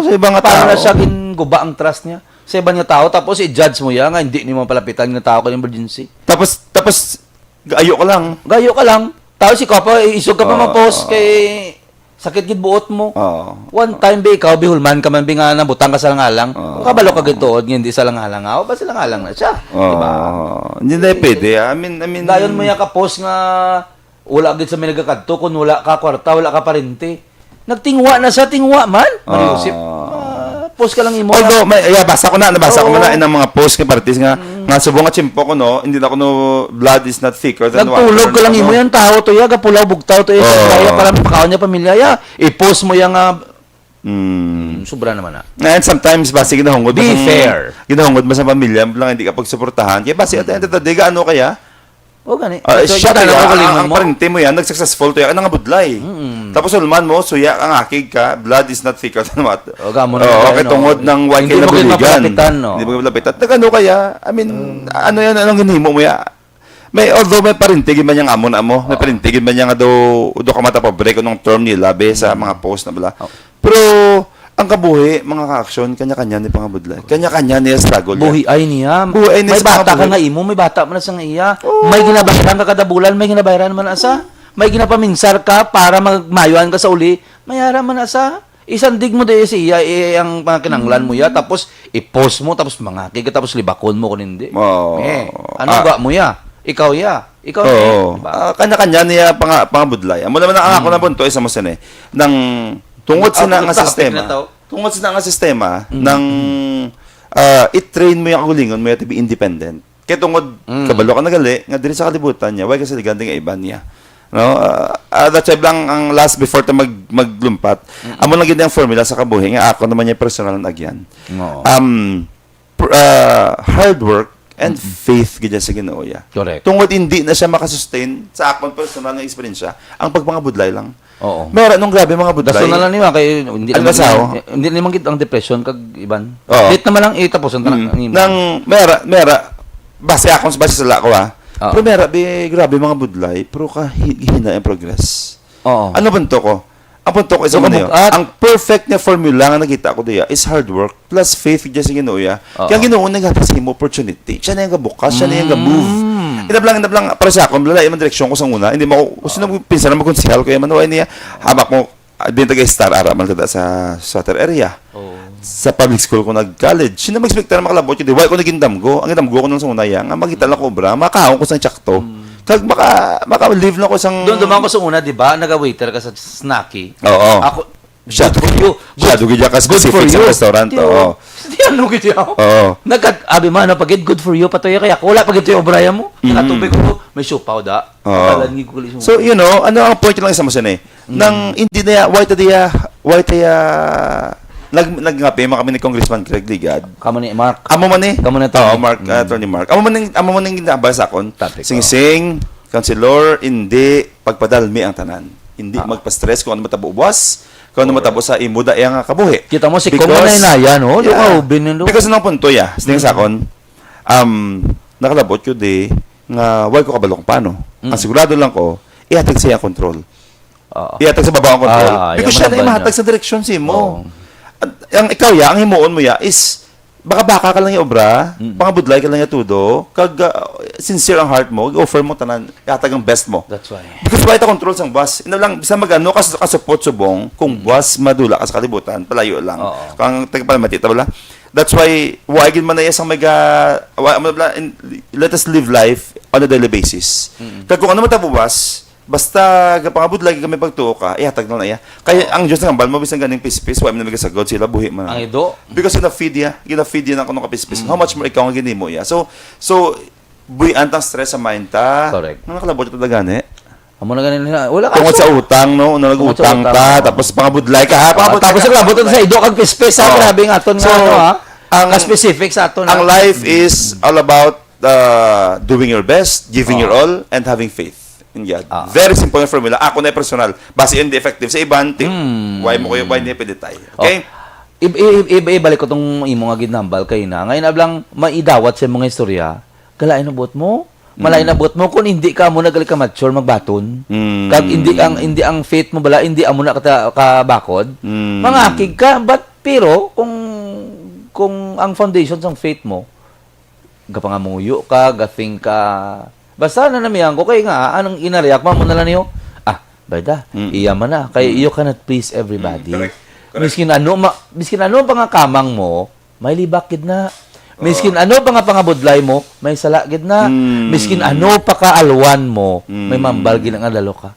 sa ibang nga paano na tao. siya ginguba ang trust niya sa ibang nga tao, tapos i-judge mo yan nga hindi ni mo palapitan nga tao ka ng emergency. Tapos ayo ko lang. Gayo ka lang. Tapos ikaw pa isog ka pa Oo. ma-post kay sakit gid buot mo. Oo. One time ba ikaw bihulman ka man nga nabutang ka sa langalang. Kabalo ka gituod nga hindi sa langalang. O ba sa langalang na siya? Diba? Hindi na pwede. I mean Dayon mo ya ka post nga wala gid sa may nagakadto kun wala ka kwarta, wala ka parente. Nagtingwa na sa tingwa man. Mariusip. Post ka lang imo. Although, nabasa ko Oo. na ng mga post kay parties nga subong nga chimpo ko no, hindi na ko no blood is not thicker than water. Nagtulog ko lang imo no? yan tao to ya gapulaw bugtaw to ya kaya para mapakaon niya pamilya ya. I-post mo yang sobra naman na. And sometimes basi ginahungod Be mo fair. Ginahungod mo sa pamilya lang hindi ka pagsuportahan. Kaya basi at the end of the day gaano kaya? O gani. Siya kita na kaya, magalingon ang mo. parente mo yan, nag-successful to yan, nga budlay. Tapos ulman mo, suya ang akig ka, blood is not thicker than water. O, gamo na Oo, tayo, okay, no? tungod ng white Hindi na mo kayo buligan. mapalapitan, no? Hindi mo kayo mapalapitan. Ano kaya? I mean, ano yan, anong ginhimo mo ya? Although may parintigin man yung amo na mo, may parintigin man yung do ka mata pobre ko nung term nila, be, sa mga post na bala. Pero, ang kabuhi, mga ka-aksyon, kanya-kanya ni pangabudlay. Kanya-kanya niya struggle. Buhi ay niya. Buhi ay niya May sa mga bata ka buhi. nga imo, may bata man na sa nga iya. May ginabayaran ka kada bulan, may ginabayaran man asa. May ginapaminsar ka para magmayuan ka sa uli, mayara man asa. Isandig mo dahil siya, ang mga kinanglan mo ya, tapos i-post mo, tapos mangaki ka, tapos libakon mo kung hindi. Oo. Ano ba mo ya? Ikaw ya. Ikaw Oo. diba? Kanya-kanya niya pangabudlay. Amo naman ang ako na bunto isa mo sine nang tungod sa nga Topic sistema. na to. Tungod sa nga sistema ng i-train mo yung kagulingon mo to be independent. Kaya tungod kabalo ka nagali nga diri sa kalibutan niya, why kasi liganting nga iba niya. No? That's why lang ang last before ta maglumpat. Amo lang gid ang formula sa kabuhi nga ako naman yung personal na agyan. Oo. Hard work and faith gid sa Ginoo ya. Correct. Tungod hindi na siya makasustain sa akong personal nga experience ang pagpangabudlay lang. Oo. Meron nung grabe mga budlay. Daso na lang niya kay hindi Ano naman sao? hindi naman gid ang depression kag iban. Oo. Date naman lang itapuson ta nang Nang mera base base sa lako Oo. Pero mera grabe mga budlay pero hina ang progress. Oo. Ano punto ko? Ang punto ko isa So, man yun. kabukat. Ang perfect na formula nga nakita ko diya is hard work plus faith diya sa Ginoo ya. Oo. Kaya Ginoo naghatag sa imo opportunity. Siya na yung gabukas, siya na yung ga-move. Inablang, para sa ako, lalay man direksyon ko sa una, hindi mo ako, sino mo pinsan na magkonsihal ko, yaman, niya, habak mo, din taga-star, araman tada sa Sutter area. Sa public school ko nag-college. Sino mag-expect na makalabot yun? Why ko naging damgo? Ang damgo ko nung sa una yan, nga magita lang kobra, makahawang ko sa tsakto. Kag maka-live lang ko sang... Doon dumaan ko sa una, di ba? Nag-waiter ka sa Snacky. Oo. Ako, Siya, good for you. Siya, dugi dyan ka Good for specific sa you. restaurant. Oo. Hindi ano gito yaw. Oo. Abi man, pagit good for you, patoy kaya wala pagit yung obraya mo. Nakatubig ko, may supaw da. Oo. Kalan, ko kulis mo. So, you know, ano ang point lang isa mo siya nang hindi na, white nagngapi, kami ni Congressman Craig Ligad. Kamo ni Mark. Amo man eh. Kamo na Oo, Mark, Attorney Mark. Amo man ning ginabas akon. Tatik, Sing-sing, Councilor, hindi pagpadalmi ang tanan. Hindi magpa-stress kung ano matabo buwas, kung ano matabo sa imuda nga kabuhi. Kita mo si Kong na inayan, no? Yeah. Binilo. Because nang punto ya, sining sakon, nakalabot ko di nga why ko kabalo kung paano. Ang sigurado lang ko, ihatag siya ang control. Ihatag sa baba ang control. Because siya na imahatag sa direksyon si mo. Ang ikaw ya, ang himuon mo ya is baka ka lang yung obra, pangabudlay ka lang yung tudo, kag sincere ang heart mo, offer mo tanan, ihatag ang best mo. That's why. Because why control sang bus? Ina lang bisa magano kasupot subong kung bus madula ka sa kalibutan, palayo lang. Kang tagpalamatita wala. That's why gid man na isang let us live life on a daily basis. Kag kung ano man bus, basta kapangabud lagi kami pagtuo ka, ihatag na iya. Kaya ang Diyos ng ambal mo bisan ganing pispis, why man nagasagod sila buhi man. Ang ido. Because gina-feed na kuno ka pispis. How much more ikaw ang ginimo ya. So buhi antang stress sa mind ta. Correct. Nang nakalabot ta gani. Amo na ganin na. Wala ka. Tungod sa utang, no? Nag-utang ka, tapos pangabudlay ka, ha? Tapos ang labot sa ido kag pispes sa grabe nga aton nga ano ha. Ang specific sa aton. Ang life is all about doing your best, giving your all, and having faith in God. Very simple yung formula. Ako na personal. Base hindi effective. Sa iban, why mo kayo, why hindi peditay. Okay? Ibalik ko tong imo nga ginambal kay na. Ngayon ablang maidawat sa mga istorya. Kalain na buot mo. Malay na buot mo kung hindi ka mo nagali ka mature magbaton. Kag hindi ang faith mo bala, hindi amo na ka bakod. Mangakig ka, pero kung ang foundation sang faith mo gapangamuyo ka, gathing ka. Basta na namiyan ko kay nga anong inareact mo na lang niyo. Bayda, iya man na kay you cannot please everybody. Correct. Miskin ano pa nga kamang mo, may libak gid na. Miskin ano pa nga pangabudlay mo, may sala gid na. Miskin ano pa ka alwan mo, may mambal gid nga dalo ka.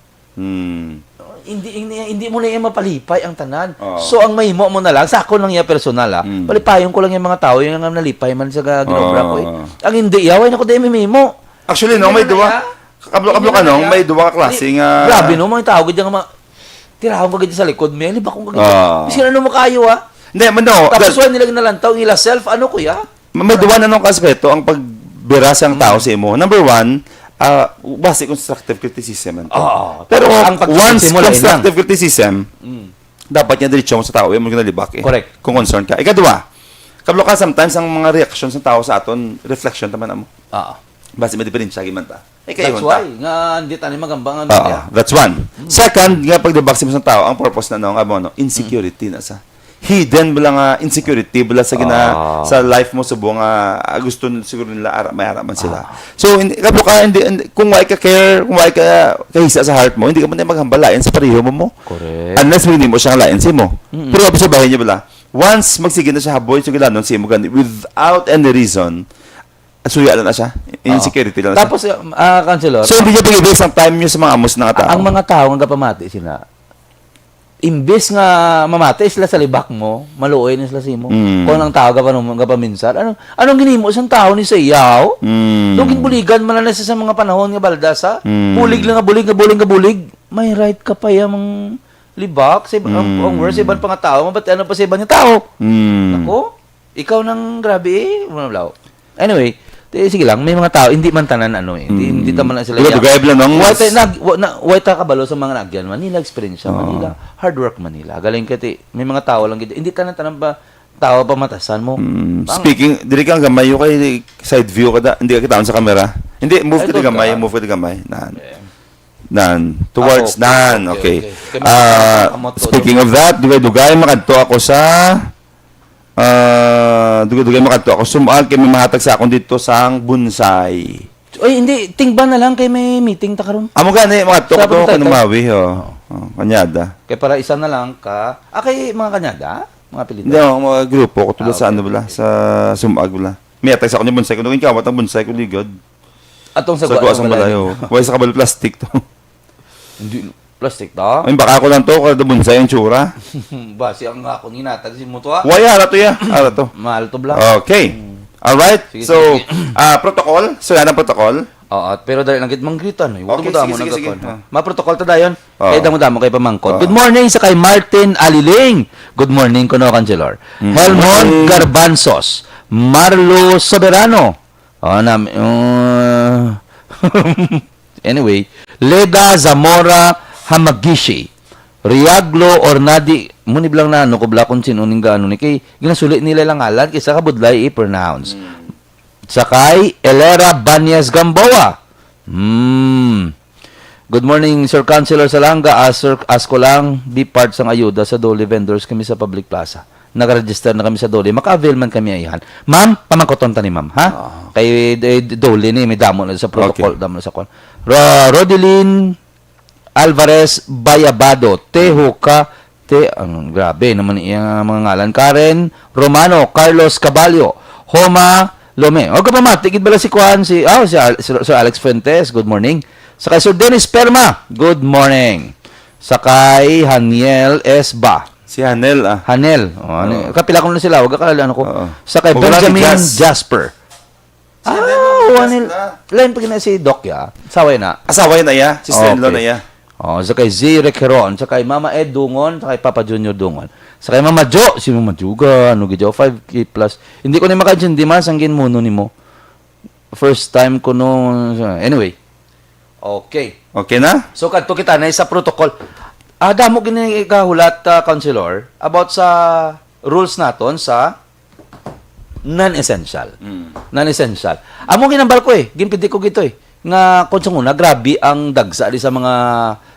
Hindi mo na yung mapalipay ang tanan. So ang mahimo mo na lang sa ako lang ya personal palipayon ko lang yung mga tao yung nalipay man sa ginobra ko. Ang hindi yaway na ko di mimo. Actually, no, may duwa. Kablo ka nung, may duwa ka klase nga. Grabe no, mga tao gid nga tirahan ko gid sa likod me, liba kong gid. Miskin ano mo kayo Hindi, man no. Tapos wala nila ginalantaw ila self ano kuya? May duwa na nung kaspeto ang pagbira sa tao sa imo. Number one, basic constructive criticism. Pero once constructive criticism, dapat niya diretso mo sa tao, yung mga nalibak eh. Correct. Kung concern ka. Ikadua, kablo ka sometimes ang mga reactions ng tao sa aton, reflection taman mo. Basi may diferensya man ta. That's why nga hindi tani magambang ano. That's one. Second, nga pag debak sa tao, ang purpose na nung insecurity na sa hidden bala nga insecurity bala sa sa life mo subo nga gusto siguro nila may araman sila. So kablo ka hindi kung why ka care, kung why ka kahisa sa heart mo, hindi ka man maghambalain sa pareho mo. Correct. Unless hindi mo siyang lain si mo. Pero sa bahay niya bala, once magsige na siya haboy so gilanon si mo gani without any reason, suya lang na siya. Insecurity lang na Tapos, Councilor, so, hindi niya pag-ibig ang time niyo sa mga amos na tao. ang mga tao nga pamati sila, imbes nga mamati sila sa libak mo, maluoy na sila sa imo. Kung ang tao ka pa minsan, anong ginimo isang tao ni sayaw? Nung ginbuligan man na sa mga panahon nga baldasa, bulig lang nga bulig. May right ka pa yung libak. Ang worst, iban pa nga tao, mabat ano pa sa iban nga tao? Ako, ikaw nang grabe Anyway, sige lang, may mga tao, hindi man tanan hindi taman na sila. Dugay lang nang Why ta kabalo sa mga nagyan Manila experience Manila, hard work Manila. Galing kati, may mga tao lang gid. Hindi tanan ba tao pa matasan mo. Speaking, dili kang gamay yung kay side view kada, hindi ka kitaan sa camera. Hindi, move ka di gamay. Nan. Towards nan. Okay. Speaking of that, dugay makadto ako sa dugay makadto ako sumaag kay mahatag sa akon dito sang bonsai. Oy, hindi, tingba na lang kay may meeting ta karon. Amo gani mga Sa toko punta, ko numawi kanyada. Kay para isa na lang ka. Kay mga kanyada, mga pilita. Hindi ako mga grupo ko tulad sa okay. ano bala sa sumag bala. May atay sa kunya bonsai ko nung kawat ang bonsai ko ligod. Atong Sa kuha sa balayo. Way sa kabal plastic to. Hindi plastic ta. Ay baka ko lang to kada bonsai ang tsura. Basi ang ako ni natag si mo to ah. Way ara to ya. Ara to. Mahal to bla. Okay. All right. Sige, So, sige. protocol. So, yan ang protocol. Oo, pero dahil nagit manggritan eh. Okay, Damo sige, sige. Ma-protocol ta dayon. Oo. Kay damo kay pamangkot. Oo. Good morning sa kay Martin Aliling. Good morning kuno Councilor. Helmon Garbanzos. Marlo Soberano. Anyway, Leda Zamora Hamagishi. Riaglo Ornadi, muni blang na ano ko bla kung sino ning gaano ni kay ginasulit nila lang ngalan kaysa kabudlay i-pronounce. Sakay Elera Banyas Gamboa. Good morning Sir Councilor Salanga. Ask ko lang be part sang ayuda sa Dole vendors kami sa public plaza. Naka-register na kami sa Dole. Maka-avail man kami ayan. Ma'am, pamangkoton ta ni ma'am, ha? Kay Dole ni may damo na sa protocol, damo na sa kon. Rodeline Alvarez Bayabado, Tehuka, grabe naman iyang mga ngalan. Karen Romano, Carlos Caballo, Homa Lome. O kapamatikid bala si Juan, si Sir Alex Fuentes, good morning. Sakay Sir Dennis Perma, good morning. Sakay Haniel S. Ba. Si Hanel, Hanel. Kapila ko na sila, wag akala ano ko. Oo. Sakay Wag Benjamin lang i-gas. Jasper. Hanel. Lain pa na si Doc ya. Saway na. Asawa yun na ya. Sister-in-law Okay. na ya. Sakay Z. Requeron, sakay Mama Ed Dungon, sakay Papa Junior Dungon. Sakay Mama Jo, si Mama Juga, ano gidyo, 5K plus. Hindi ko ni makajindi man, sanggin muno ni mo. First time ko no, anyway. Okay. Okay na? So, kadto kita na sa protocol. Damo gini kahulat, Councilor, about sa rules naton sa non-essential. Non-essential. Amo ginambal ko ginpidi ko gito nga kung una, grabe ang dagsa di sa mga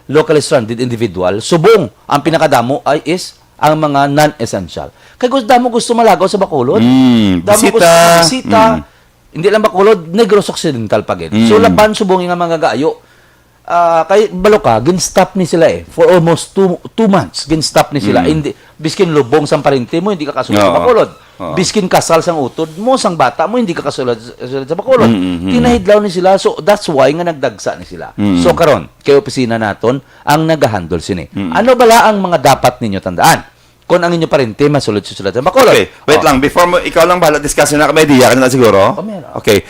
locally stranded individual. Subong, ang pinakadamo ay is ang mga non-essential. Kaya gusto malagaw sa Bacolod. Damo bisita. gusto bisita. Hindi lang Bacolod, Negros Occidental pagit. So, laban subong nga mga gaayo. Kay Baloka, gin-stop ni sila for almost 2 months. Gin-stop ni sila. Hindi, biskin lubong sang parinti mo, hindi ka kasulad sa Bacolod. Biskin kasal sang utod mo, sang bata mo, hindi ka kasulad sa Bacolod. Tinahidlaw ni sila. So, that's why nga nagdagsa ni sila. So, karon kay opisina naton ang nag-handle sini. Ano bala ang mga dapat ninyo tandaan? Kung ang inyo parinti, masulod-susulad sa Bacolod. Okay, wait lang. Before mo, ikaw lang bahala discussion na may idea ka na siguro. Meron. Okay.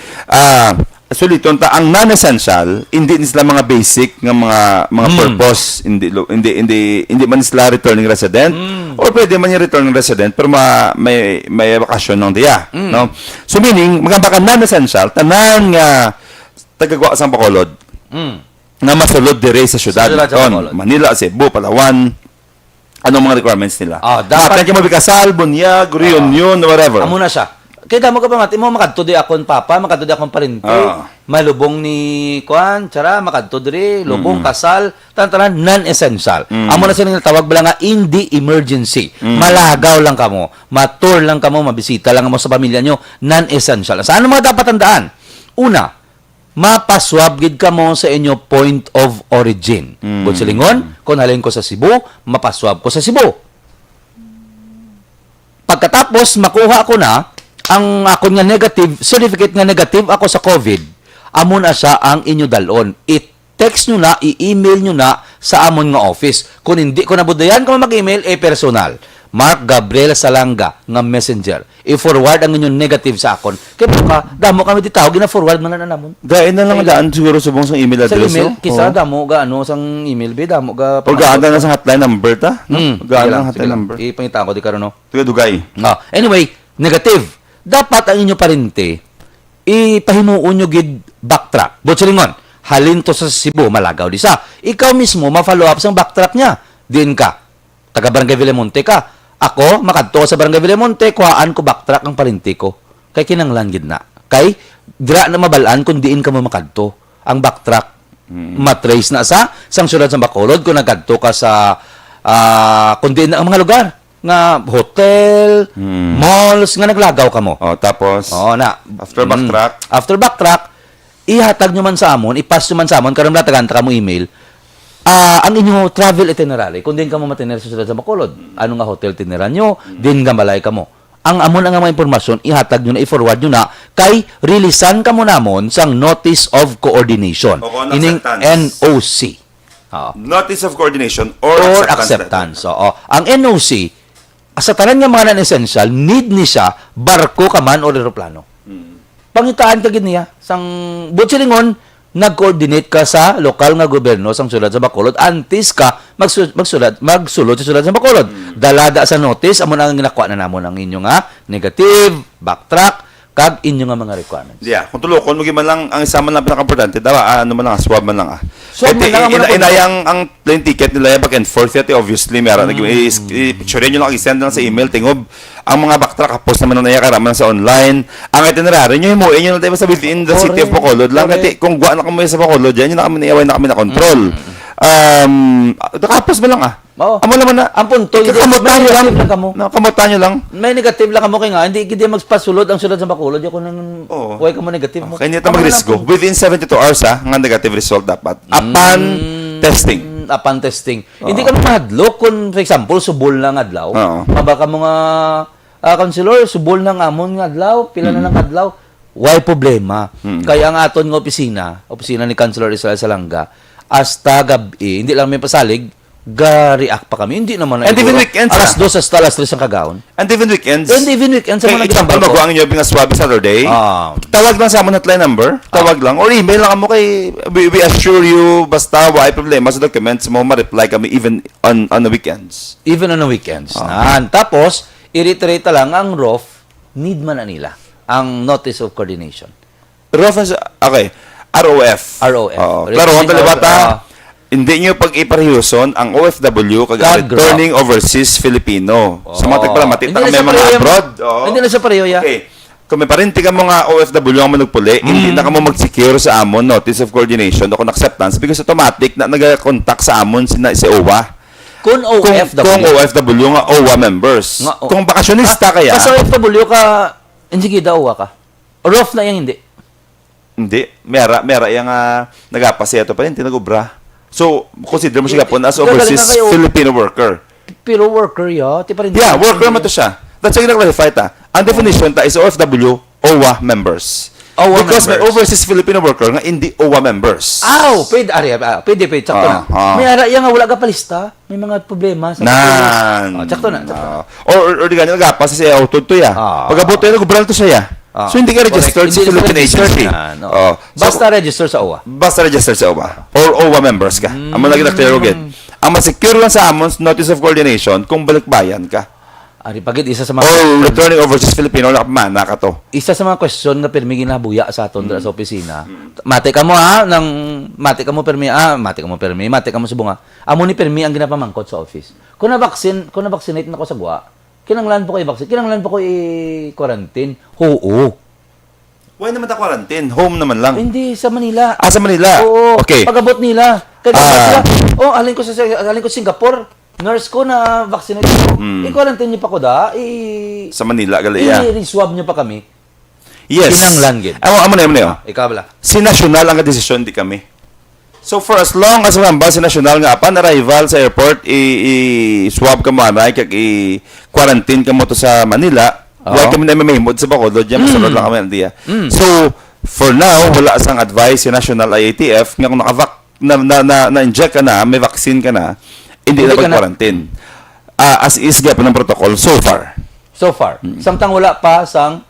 Suliton ta ang non-essential, hindi sila mga basic nga mga purpose, hindi man sila returning resident or pwede man yung returning resident pero may bakasyon ng diya, no? So meaning, magambaka non-essential tanan nga tagagwa sa Bacolod. Na masulod dire sa syudad Sa Bacolod. Manila, Cebu, Palawan. Anong mga requirements nila? Dapat mo bikasal, bunyag, reunion, whatever. Amo na siya. Kaya damo ka pa mati mo makadto di akon papa, makadto di akon parinti. Malubong ni kuan, tsara makadto diri, lubong kasal, tanan non-essential. Amo na sila tawag bala nga in the emergency. Malagaw lang kamo, ma-tour lang kamo, mabisita lang mo sa pamilya nyo, non-essential. Sa ano mga dapat tandaan? Una, mapaswab gid kamo sa inyo point of origin. Kung silingon, kung halin ko sa Cebu, mapaswab ko sa Cebu. Pagkatapos makuha ko na ang akon nga negative, certificate nga negative ako sa COVID, amo na siya ang inyo dalon. I-text nyo na, i-email nyo na sa amon nga office. Kung hindi ko nabudayan ko mag-email, personal. Mark Gabriel Salanga nga messenger. I-forward ang inyong negative sa akon. Kaya ka, damo kami ditawag, gina-forward man na namon. Dahil na lang daan siguro subong sa email Sa address. email, kisa damo ga ano sang email be damo ga. O gaan na sa hotline number ta? Gaan na hotline number. Ipangita ko di karon no. Tiga Dugay. Anyway, negative. Dapat ang inyo parinti, ipahimuon nyo gid backtrack. Butsalingon, halin to sa Cebu, malagaw di sa. Ikaw mismo, ma-follow up sa backtrack niya. Diin ka. Taga Barangay Villamonte ka. Ako, makadto sa Barangay Villamonte, kuhaan ko backtrack ang parinti ko. Kay kinanglan gid na. Kay, dira na mabalaan kung diin ka mo makadto. Ang backtrack, matrace na sang syudad sa Bacolod, kung nagkadto ka sa, kung diin na ang mga lugar. Nga hotel, malls, nga naglagaw ka mo. Tapos, Oo na. after backtrack, After backtrack, ihatag nyo man sa amon, ipass nyo man sa amon, karon latagan ta kamo email. Ang inyo travel itinerary, kung din ka mo matiner sa sulod sa Bacolod, ano nga hotel tiniran nyo, din nga balay ka mo. Ang amon ang mga impormasyon, ihatag nyo na, i-forward nyo na, kay rilisan ka mo namon sang Notice of Coordination. O kung Ining acceptance. NOC. Oo. Notice of coordination or Or acceptance. acceptance. Oo. Ang NOC, sa tanan nga mga non-essential, need ni siya, barko ka man o aeroplano. Pangitaan ka gid niya. Sang Butchilingon, nag-coordinate ka sa lokal nga gobyerno sang sulod sa Bacolod antes ka magsulod sa sulod sa Bacolod. Dalada sa notice amo nang ginakuha na namon ang inyo nga negative, backtrack kag inyo nga mga requirements. Yeah, kung tulokon mo man lang ang isa man lang pinaka-importante, dawa ano man lang, swab man lang. Swab man lang, inayang ang plane ticket nila back and forth yet obviously meron i-picture nyo lang i-send lang sa email tingob ang mga backtrack post naman na karaman sa online. Ang itinerary nyo himuin nyo lang tayo sa within the city of Bacolod lang kasi kung guwa na kami sa Bacolod yan, yun na kami niaway na kami na control. Nakapos mo lang Oo. Amo naman na. Ang punto, Kamutan nyo lang. lang kamo. Kamutan nyo lang. May negative lang kamo kay nga hindi gid magpasulod ang sulod sa Bacolod, di ko nang Oo. way ka mo negative mo. Kaya nito mag-risko. Within 72 hours nga negative result dapat. Upon testing. Upon testing. Hindi ka mahadlok kung for example subol na nga adlaw. Oo. Mabaka mga councilor subol na nga amon nga adlaw, pila na lang adlaw. Why problema? Kaya ang aton nga opisina ni Councilor Israel Salanga, hasta gabi, hindi lang may pasalig, ga-react pa kami. Hindi naman na And even weekends, alas 2 hasta alas 3 ang kagaon. And even weekends. And even weekends sa mga example, nagtambal ko. mag-uang nyo yung swabe Saturday. Tawag lang sa amon hotline number. Tawag lang. Or email lang kamo kay, we assure you, basta why problema sa documents mo, ma-reply kami even on the weekends. Even on the weekends. Tapos, i-reiterate lang, ang ROF, need man na nila ang Notice of Coordination. Okay. ROF. ROF. Klaro, ang talibata, hindi nyo pag-iparehuson ang OFW kag returning overseas Filipino. Sa mga tagpala, matita kami mga abroad. Hindi na sa pareho, ya. Okay. Kung may parinti ka mga OFW ang managpuli, hindi na ka mo mag-secure sa amon Notice of Coordination o kung acceptance because automatic na nag-contact sa amon si OWA. Kung OFW. Kung OFW nga OWA members. Kung bakasyonista kaya. Kasi OFW ka, hindi kita OWA ka. ROF na yan, hindi. Hindi. Mera yung nagapasya ito pa rin, tinagubra. So, consider mo siya po as overseas Filipino worker. Pero worker, ya. Yeah, worker naman to siya. That's why na-clarify ta. Ang definition ta is OFW, OWA members. Because may overseas Filipino worker nga hindi OWA members. Pwede, sakto na. May ara yan nga, wala ka palista. May mga problema. Sakto na. Or di ganyan, nagapas siya auto to ya. Pag-abot tayo, nagubral to siya ya. So, hindi ka registered sa Philippine Agency. Basta register sa OWA. Basta register sa OWA. Or OWA members ka. Amo lagi na-clear again. Ang masecure lang sa amon, Notice of Coordination, kung balikbayan ka. Ari pagid isa sa mga or returning overseas Filipino na mana ka to. Isa sa mga question nga permi ginabuya sa aton sa opisina. Mate ka mo mate ka mo subunga. Amo ni permi ang ginapamangkot sa office. Kung na-vaccinate na ko sa guwa, kinanglan po ko i-vaccine, kinanglan po ko i-quarantine. Oo. Why naman ta quarantine? Home naman lang. Hindi sa Manila. Sa Manila. Oo. Okay. Pag-abot nila. Kaya alin ko Singapore. Nurse ko na vaccinate ko. I-quarantine niyo pa ko sa Manila, galaya. I-swab niyo pa kami. Yes. Kinanglan gid. Amo na yun. Ikaw bala. Si National ang desisyon, di kami. So for as long as mamba si National nga upon arrival sa airport, i-swab ka mo anay, kag i-quarantine ka mo to sa Manila, wala kami na mamahimod sa Bacolod, diyan masunod lang kami ang diya. So, for now, wala sang advice si National IATF nga kung na-inject ka na, may vaccine ka na, hindi na pag-quarantine. As is gap ng protocol so far. Samtang wala pa sang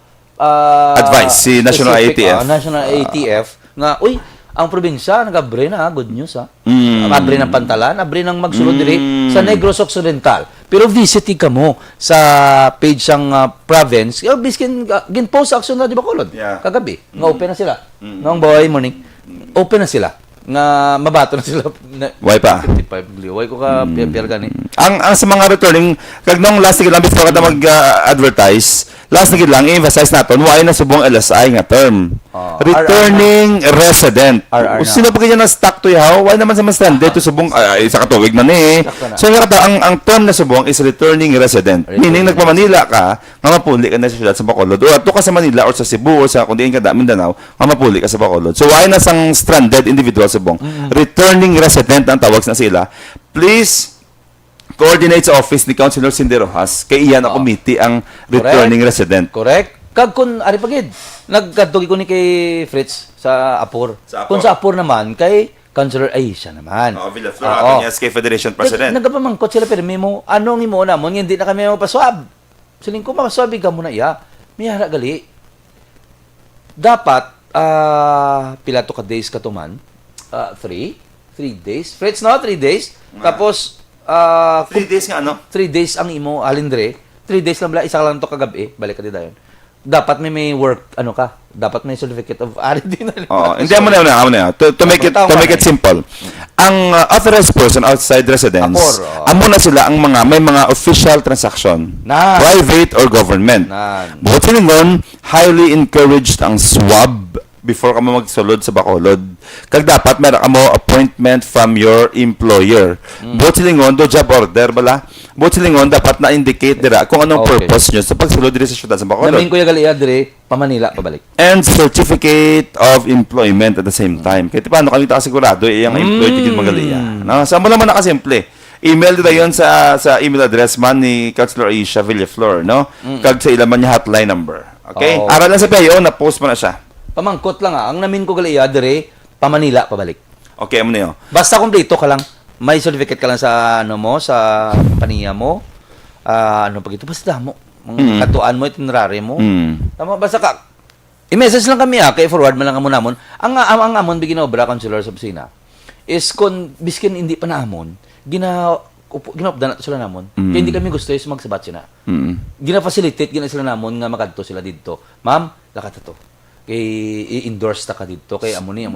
advice si National IATF. National IATF nga, ang probinsya nag-abre na, good news abre ng Pantalan, abre ng magsulod diri sa Negros Occidental. Pero visiting ka mo sa page sang province, biskin gin-post action na di Bacolod. Kagabi, nga open na sila. Ngong boy morning, open na sila. Nga mabato na sila. Why pa? 55 Why ko ka pier gani. Ang sa mga returning, kag nung last gid lang before ka mag-advertise, last gid lang i-emphasize naton why na subong LSI nga term. Returning resident. RR Kung sino pa kanya na stuck to yaw, why naman sa mas stranded to subong, sa katuwig man eh. na. So, ang term na subong is returning resident. Meaning, nagpa-Manila ka, nga mapuli ka na sa syudad sa Bacolod. O ato ka sa Manila or sa Cebu or sa kung diin ka da, Mindanao, nga mapuli ka sa Bacolod. So, why na sang stranded individual subong? Returning resident ang tawag na sila. Please, coordinate sa office ni Councilor Cindy Rojas kay iyan ang committee ang returning resident. Correct. Kag kun ari pagid, nagkatugi ko ni kay Fritz sa Apor. Sa Apor. Kung sa Apor naman kay Councilor Aisha naman. Villaflor, ato niya SK Federation President. Nagapamangkot sila pero mo anong imo na mo hindi na kami mapaswab. Siling ko mapaswabi ka muna iya. Miyara gali. Dapat pila to ka days ka tuman? 3 days. Fritz no 3 days. Tapos 3 days nga ano? 3 days ang imo alindre. 3 days lang bala isa lang to kagabi. Balik ka di dayon. Dapat may work ano ka? Dapat may certificate of R&D na. Hindi mo na. To make it simple. Ang authorized person outside residence, Apor, amo na sila ang may mga official transaction. Na. Private or government. Bukod sila nun, highly encouraged ang swab before ka mo magsulod sa Bacolod. Kag dapat meron ka mo appointment from your employer. Bukod silingon, do job order bala. Bukod silingon, dapat na-indicate dira kung anong purpose nyo sa pagsulod diri sa syudad sa Bacolod. Namin ko yung galia dire, pa-Manila, pabalik. And certificate of employment at the same time. Kaya paano kami sigurado yung employee tigil magaliya. No? Saan mo naman nakasimple? Email nila yon sa email address man ni Councilor Aisha Villaflor, no? Kag sa ilaman niya hotline number. Okay? Aral lang sa PIO, na-post mo na siya. Pamangkot lang ang namin ko galia dire, pa-Manila, pabalik. Okay, ano na yun? Basta kumpleto ka lang. May certificate ka lang sa ano mo, sa paniya mo. Ano pag ito, basta mo. Katuan mo, itinerary mo. Tama, basta ka. I-message lang kami kay forward man lang kamo namon. Ang amon bigin obra councilor sa opisina is kon biskin hindi pa naamon, ginapda na sila namon. Kaya hindi kami gusto is magsabat sila. Gina-facilitate gina sila namon nga makadto sila didto. Ma'am, lakata to. Kay i-endorse ta ka dito kay amuni.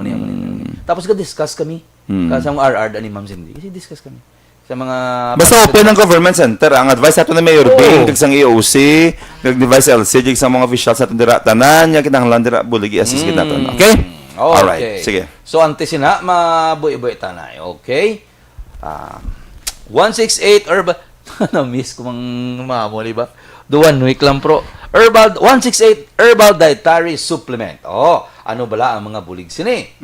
Tapos ga-discuss kami. Kasi ang RR ani Ma'am Cindy. Kasi discuss kami sa mga basta open ng government center. Ang advice nato na Mayor Bing kag sang EOC, kag device LC sa mga officials sa dira tanan nya kinahanglan dira buligi assist kita naton. Okay? Alright. Sige. So antes sina mabuhi-buhi tanay. Okay? 168 Herbal na-miss ko mang mamuli ba? Do 1 week lang pro. Herbal 168 Herbal Dietary Supplement. Ano bala ang mga bulig sini?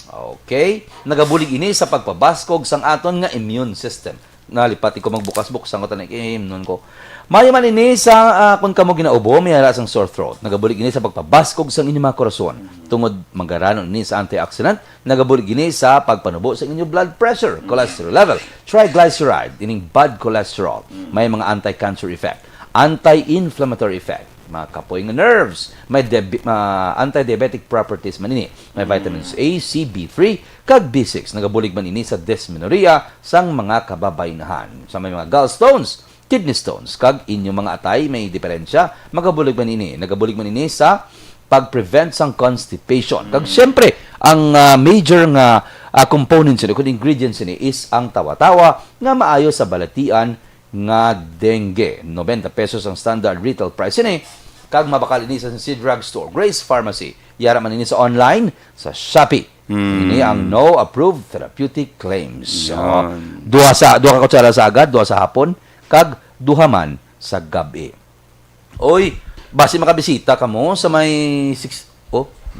Okay. Nagabulig ini sa pagpabaskog sang aton nga immune system. Nalipati ko magbukas-bukas ang kotan nun ko. Mayo man ini sa kung kamo ginaubo, may hara sang sore throat. Nagabulig ini sa pagpabaskog sang inyong mga korason. Tungod manggaranon ini sa antioxidant, nagabulig ini sa pagpanubo sa inyong blood pressure, cholesterol level, triglyceride, ining bad cholesterol. May mga anti-cancer effect, anti-inflammatory effect, mga kapoy nga nerves, may anti-diabetic properties man ini. May vitamins A, C, B3, kag B6. Nagabulig man ini sa dysmenorrhea sang mga kababaynahan. Sa may mga gallstones, kidney stones, kag inyong mga atay may diferensya, magabulig man ini. Nagabulig man ini sa pag-prevent sang constipation. Kag syempre, ang major nga components ni, kung ingredients ni is ang tawa-tawa nga maayo sa balatian nga dengue. 90 pesos ang standard retail price ini. Kag mabakal ini sa Sea Drug Store, Grace Pharmacy. Yara man ini sa online, sa Shopee. Ini ang no approved therapeutic claims. Duha ka kutsara sa agad, duha sa hapon, kag duha man sa gabi. Oy, base makabisita ka mo sa may 6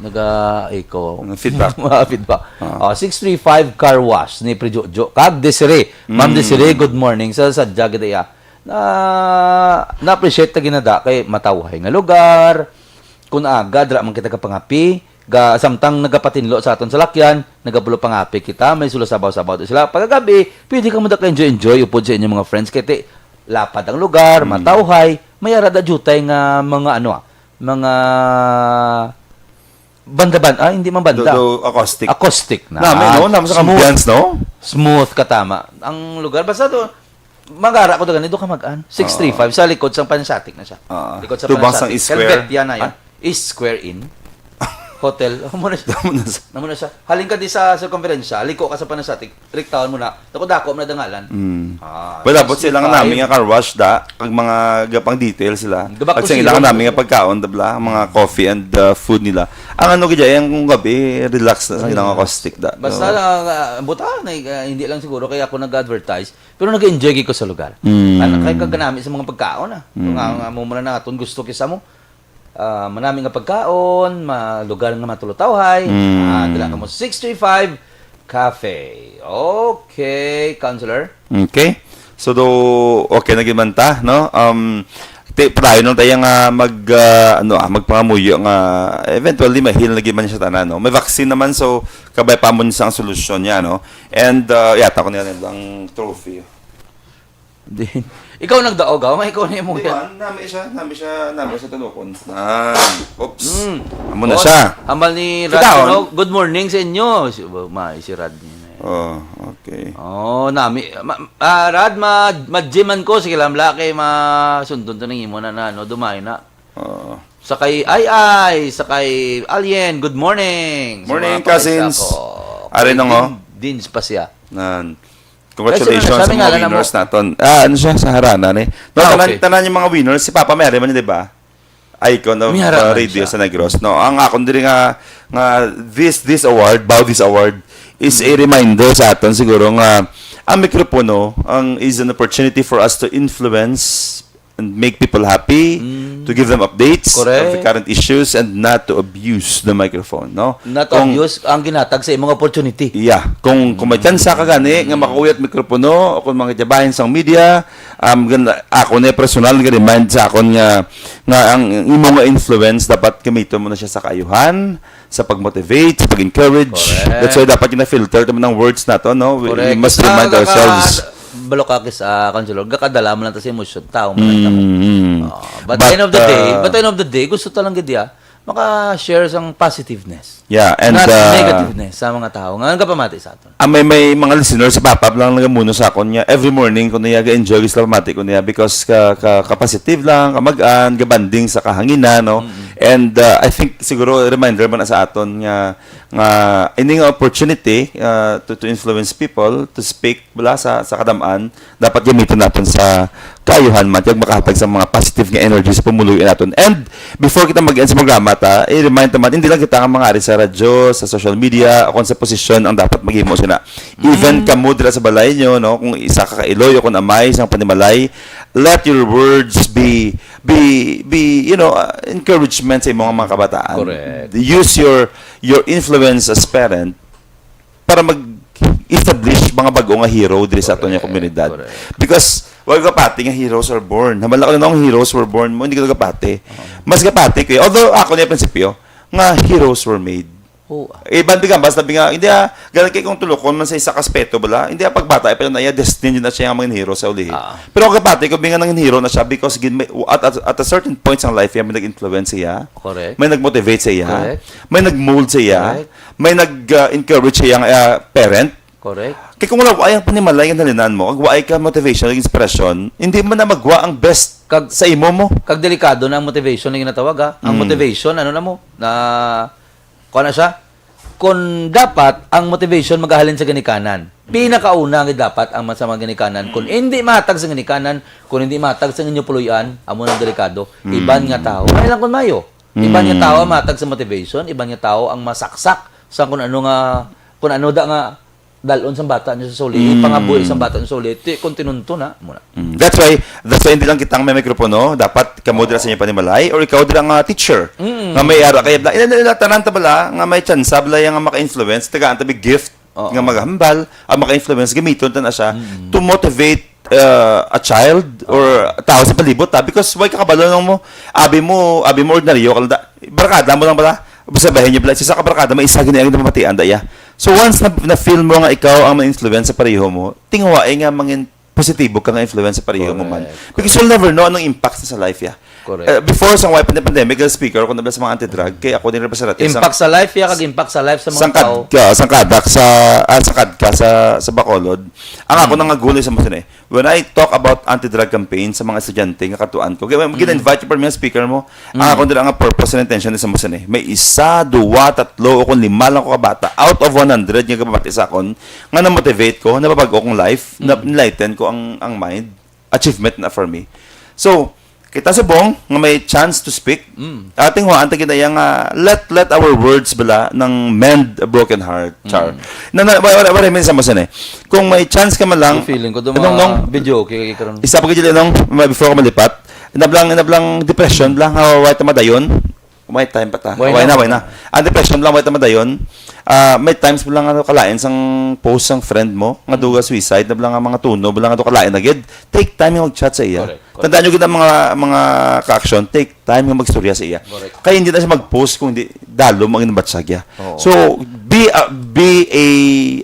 naga-echo. Feedback. Feedback. 635 Car Wash ni Prijojo. Kag Desiree. Ma'am Desiree, good morning. Sa sadya kita ya. Na-appreciate ta ginada kay matawhay nga lugar. Kung aga, dra man kita kapangapi. Samtang nagapatinlo sa aton salakyan, nagapulo pangapi kita, may sula sabaw-sabaw sila. Pagkagabi, pwede ka mo enjoy upod sa inyong mga friends. Kaya lapad ang lugar, matawhay, may arada jutay nga mga mga banda-banda. Hindi man banda. Acoustic. Acoustic na. Namin sa ambience, no? Smooth katama. Ang lugar, basta doon, magara ko doon, ka mag-an. 635, sa likod, sa Pansatic na siya. Likod sa Tubang Pansatic. sang East Square. Helvetia na yan. East Square in. Hotel. Amo na siya. Amo na siya. Halin ka di sa circumferensya, liko ka sa panasatik, riktaon mo na. Dako mo na dangalan. Wala po sila nga namin nga car wash da, kag mga gapang details sila. Gabak At ko sila sila. nga namin nga pagkaon dabla, ang mga coffee and food nila. Ang ano gaya yung gabi, relax na sa ilang acoustic da. Basta buta na hindi lang siguro kaya ako nag-advertise, pero nag-enjoy ko sa lugar. Kaya kaganami sa mga pagkaon Kung nga mo muna naton gusto kisa mo. Manami nga pagkaon, lugar nga matulotawhay. Dala ka mo 635 Cafe. Okay, Counselor. Okay. So okay na gimanta, no? Tayo nung tayo nga magpangamuyo nga eventually mahil na giman siya tanan, no? May vaccine naman, so kabay pa mo niya ang solusyon niya, no? And yata ko nila ang trophy. Din. Ikaw nagdaog, ikaw na mo yan. Nami siya tulukon. Oops. Amo na siya. Hambal ni Sit Rad. down. Good morning sa inyo. Si Rad. Oh, okay. Nami. Rad, madjiman ko. Sige lang, kay masundon to ng imo na dumay na. Sakay sakay Alien, good morning. Morning, Sa mga cousins. pakisa ko. Ari nang, oh. Dins pa siya. Congratulations sa sabi mga nga, alam mo- winners naton. Ano siya? Sa harana ni. No, Okay. tanan yung mga winners. Si Papa Mary man, di ba? Icon of May harana radio siya. sa Negros. No, ang akon diri nga this award, Baudis Award is a reminder sa aton siguro nga ang mikropono is an opportunity for us to influence and make people happy, to give them updates of the Correct. current issues and not to abuse the microphone, no? Not Kung- obvious ang ginatag sa imong opportunity. Yeah, kung may chance ka gani nga makauwi at mikropono o kung mga tiyabahin sa media, ako na personal nga remind sa akon nga ang imong nga influence dapat gamiton mo na siya sa kaayuhan, sa pag-motivate, sa pag-encourage. Correct. That's why dapat gina-filter naman ng words nato, no? We Correct. must remind ourselves. Balokakis Counselor, gakadala mo lang ta sa emosyon tao mo lang. But But, end of the day, gusto talang gid maka-share sang positiveness. Yeah, and Not negativeness sa mga tao. Nga nga pamati sa aton. may mga listeners si Papa lang nagamuno sa akon niya every morning ko niya ga-enjoy sa pamati ko niya because ka positive lang, kamagaan, gabanding sa kahanginan, no? And I think siguro reminder man na sa aton nga ini nga opportunity to influence people to speak mula sa kadamaan dapat gamiton natin sa kaayuhan man tiyag makahatag sa mga positive nga energy sa pumuluyan natin. And before kita mag-end sa programa i-remind naman hindi lang kita nga mga ari sa radyo, sa social media, o kung sa posisyon ang dapat maghimo sina. Even kamo dira sa balay nyo, no, kung isa ka kailoy o kung amay sang panimalay, let your words be encouragement sa imong mga kabataan. Correct. Use your influence as parent para mag-establish mga bago nga hero diri sa aton nga komunidad. Correct. Because wag kapati nga heroes are born. Hamala ko na heroes were born mo, hindi ka kapati. Mas kapati ko. Although ako na prinsipyo nga heroes were made. Bandigan basta binga hindi ganun kay kung tulokon man sa isa kaspeto bala hindi pagbata pero na destiny na siya ang mga hero sa ulihi. Pero kapati ko binga nang hero na siya because at a certain point sa life may nag-influence siya. Correct. May nag-motivate siya. Correct. May nag-mold siya. Correct. May nag-encourage siya parent. Correct. Kaya kung wala ang panimalay ang halinan mo, wala ka motivation, inspiration, hindi mo na magwa ang best sa imo mo. Kag delikado na ang motivation na ginatawag Ang motivation, ano na mo? Kung ano siya? Kung dapat, ang motivation magahalin sa ginikanan. Pinakauna nga dapat ang sa mga ginikanan. Kung hindi matag sa ginikanan, kung hindi matag sa inyo puluyan, amo ng delikado. Iban nga tao. Ay lang kung mayo. Iban nga tao ang matag sa motivation, iban nga tao ang masaksak sa kung ano nga dalon sa bata niya sa suli, pangabuhi sa bata niya sa suli, kung tinunto na muna. That's why hindi lang kitang may mikropono, dapat kamo dira sa inyo panimalay or ikaw dira nga teacher. Nga may ara kay tanan ta bala nga may chance bala nga maka-influence taga antabi gift nga maghambal ang maka-influence gamiton ta na siya to motivate a child or tao sa palibot because why kakabalo mo abi mo ordinaryo kalda barkada mo lang bala sabihin niyo bala sa kabarkada may isa gini ang mamatian daya. So once na feel mo nga ikaw ang ma-influence sa pareho mo, tingwae nga mangin positibo ka nga influence sa pareho mo man. Correct. Because you'll never know anong impact sa life, yeah. Correct. Before sa wipe ng pandemic, as speaker ako nabla sa mga anti-drug, kaya ako din representative Impact sa life, kag impact sa life sa mga tao. sangkadak sa Bacolod. Ang ako nang naguloy sa musin eh. When I talk about anti-drug campaign sa mga estudyante nga katuan ko, kaya gina-invite yung mga speaker mo, ang ako din ang purpose and intention sa musin eh. May 1, 2, 3 o kung 5 lang ko kabata out of 100 nga kababati sa akon nga na-motivate ko, nababago akong life, na-enlighten ko ang mind, achievement na for me. So, kita sa bong nga may chance to speak. Ating ho anta kita yang let our words bala ng mend a broken heart, char. Wala mean sa mo eh. Kung may chance ka man lang, Feeling ko Nung- mga video kay karon. isa pa gid nung before ko malipat, inablang depression lang hawa ta madayon. May time pa ta. Why Why na? na. Ang depression lang may ta madayon. May times mo lang kalain sang post sang friend mo nga duga suicide na lang ang mga tuno lang ato kalain na gid. Take time yung mag-chat sa iya. Correct. Tandaan nyo gid ang mga ka-action, take time yung magstorya sa iya. Correct. Kaya hindi na siya mag-post kung hindi dalo ang inabatsag ya. Oo. So, be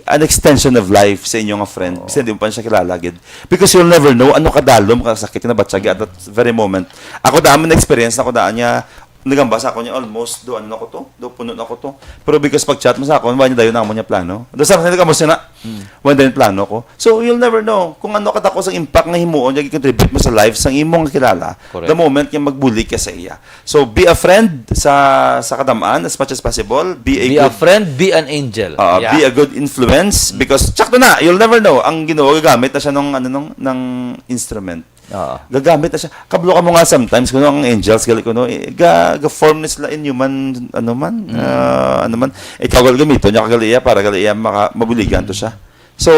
an extension of life sa inyong nga friend. Kasi hindi mo pa siya kilala gid. Because you'll never know ano kadalo makasakit na batsag at that very moment. Ako dami na experience na ako daan niya nagamba sa ako niya almost do ano na ko to, do puno na ko to. Pero because pag chat mo sa ako, wala niya dayon na mo niya plano. Do sa kanila ka mo siya na. Wala din plano ko. So you'll never know kung ano kadako sa impact nga himuon nga contribute mo sa life sang imong kilala. Correct. The moment nga magbuli ka sa iya. So be a friend sa kadamaan as much as possible. Be Be a friend, be an angel. Be a good influence because tsak na, you'll never know. Ang Ginoo gagamit na siya ng instrument. Gagamit na siya. Kablo ka mo nga sometimes kuno ang angels gali kuno ga-form nila in human ano man ikaw gamito niya kagaliya para galiya mabuligan to siya. So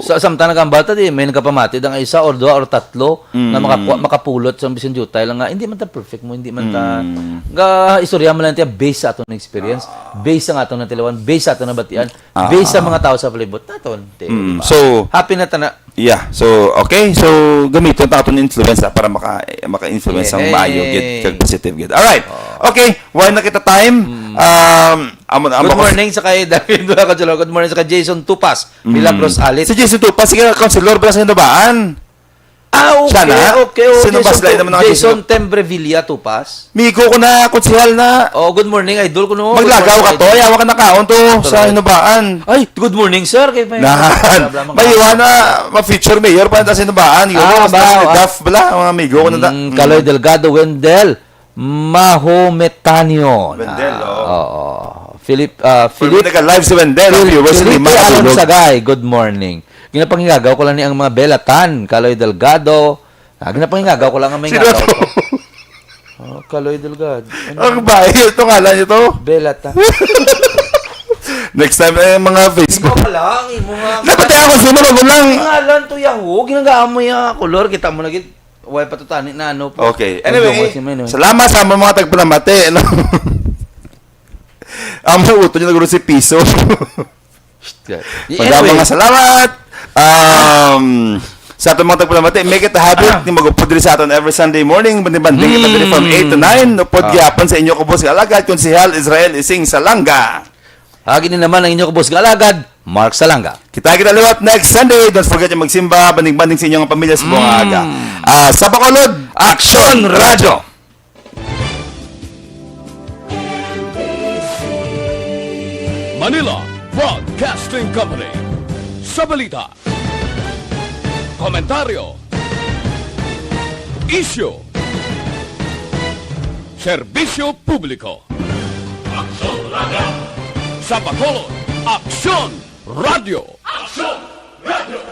sa samtang nagambata di may nagapamati ang isa or dua or tatlo na makapulot sa bisan jutay lang nga hindi man ta perfect mo hindi man ta ga istorya man lang ta based sa aton experience based sa aton natilawan based sa aton nabatian based sa mga tao sa palibot naton. So Happy na ta na. yeah, so okay, so gamiton ta aton influence para maka-influence ang maayo gid kag positive gid. All right. Okay, why na kita time? Good morning sa kay David Kajalo. Good morning sa kay Jason Tupas. Milagros Alit. Si Jesus Tupas, sige, counselor ba sa Hindabaan? Okay, Siya na? okay. Sino ba slide naman ang Jason Tembrevilla Tupas. Migo ko na, konsehal na. Oh, good morning, idol ko no. Maglagaw ka to, yawa ka na kaon to sa Hindabaan. Ay, good morning, sir. Kay May iwan na, ma-feature mayor pa na sa Hindabaan. Duff bala, mga amigo ko na da. Caloy Delgado, Wendell, Mahometanion. Wendell, Philip, Naka-live si Wendell. Felipe Alon Sagay, good morning. Ginapangingagaw ko lang ni ang mga Belatan, Caloy Delgado. Ginapangingagaw ko lang ang mga ingagaw ko. Caloy Delgado. Ang bahay, ito kala nyo to. Belatan. Next time, mga Facebook. Imo ka lang, imo nga. Napatay ako, sumunod mo lang. Ngalan to Yahoo, ginagaan mo yung color, kita mo na gid. Way patutani na ano po. Okay. Anyway, salamat sa mga tagpalamate. Ang mga uto nyo naguro si Piso. Mga salamat. Sa ating mga tagpalamate, make it a habit ni magupod rin sa atin every Sunday morning. Banding-banding kita din from 8 to 9. Upod gyapon sa inyo kubos alagad. Konsehal Israel Ising Salanga. Hagin naman ang inyo kubos alagad, Mark Salanga. Kita liwat next Sunday. Don't forget yung magsimba. Banding-banding sa inyong pamilya sa buong aga. Sa Bacolod, Action Radio! Manila Broadcasting Company. Sa balita, komentaryo, isyu, serbisyo publiko. Sa Bacolod, Aksyon Radio!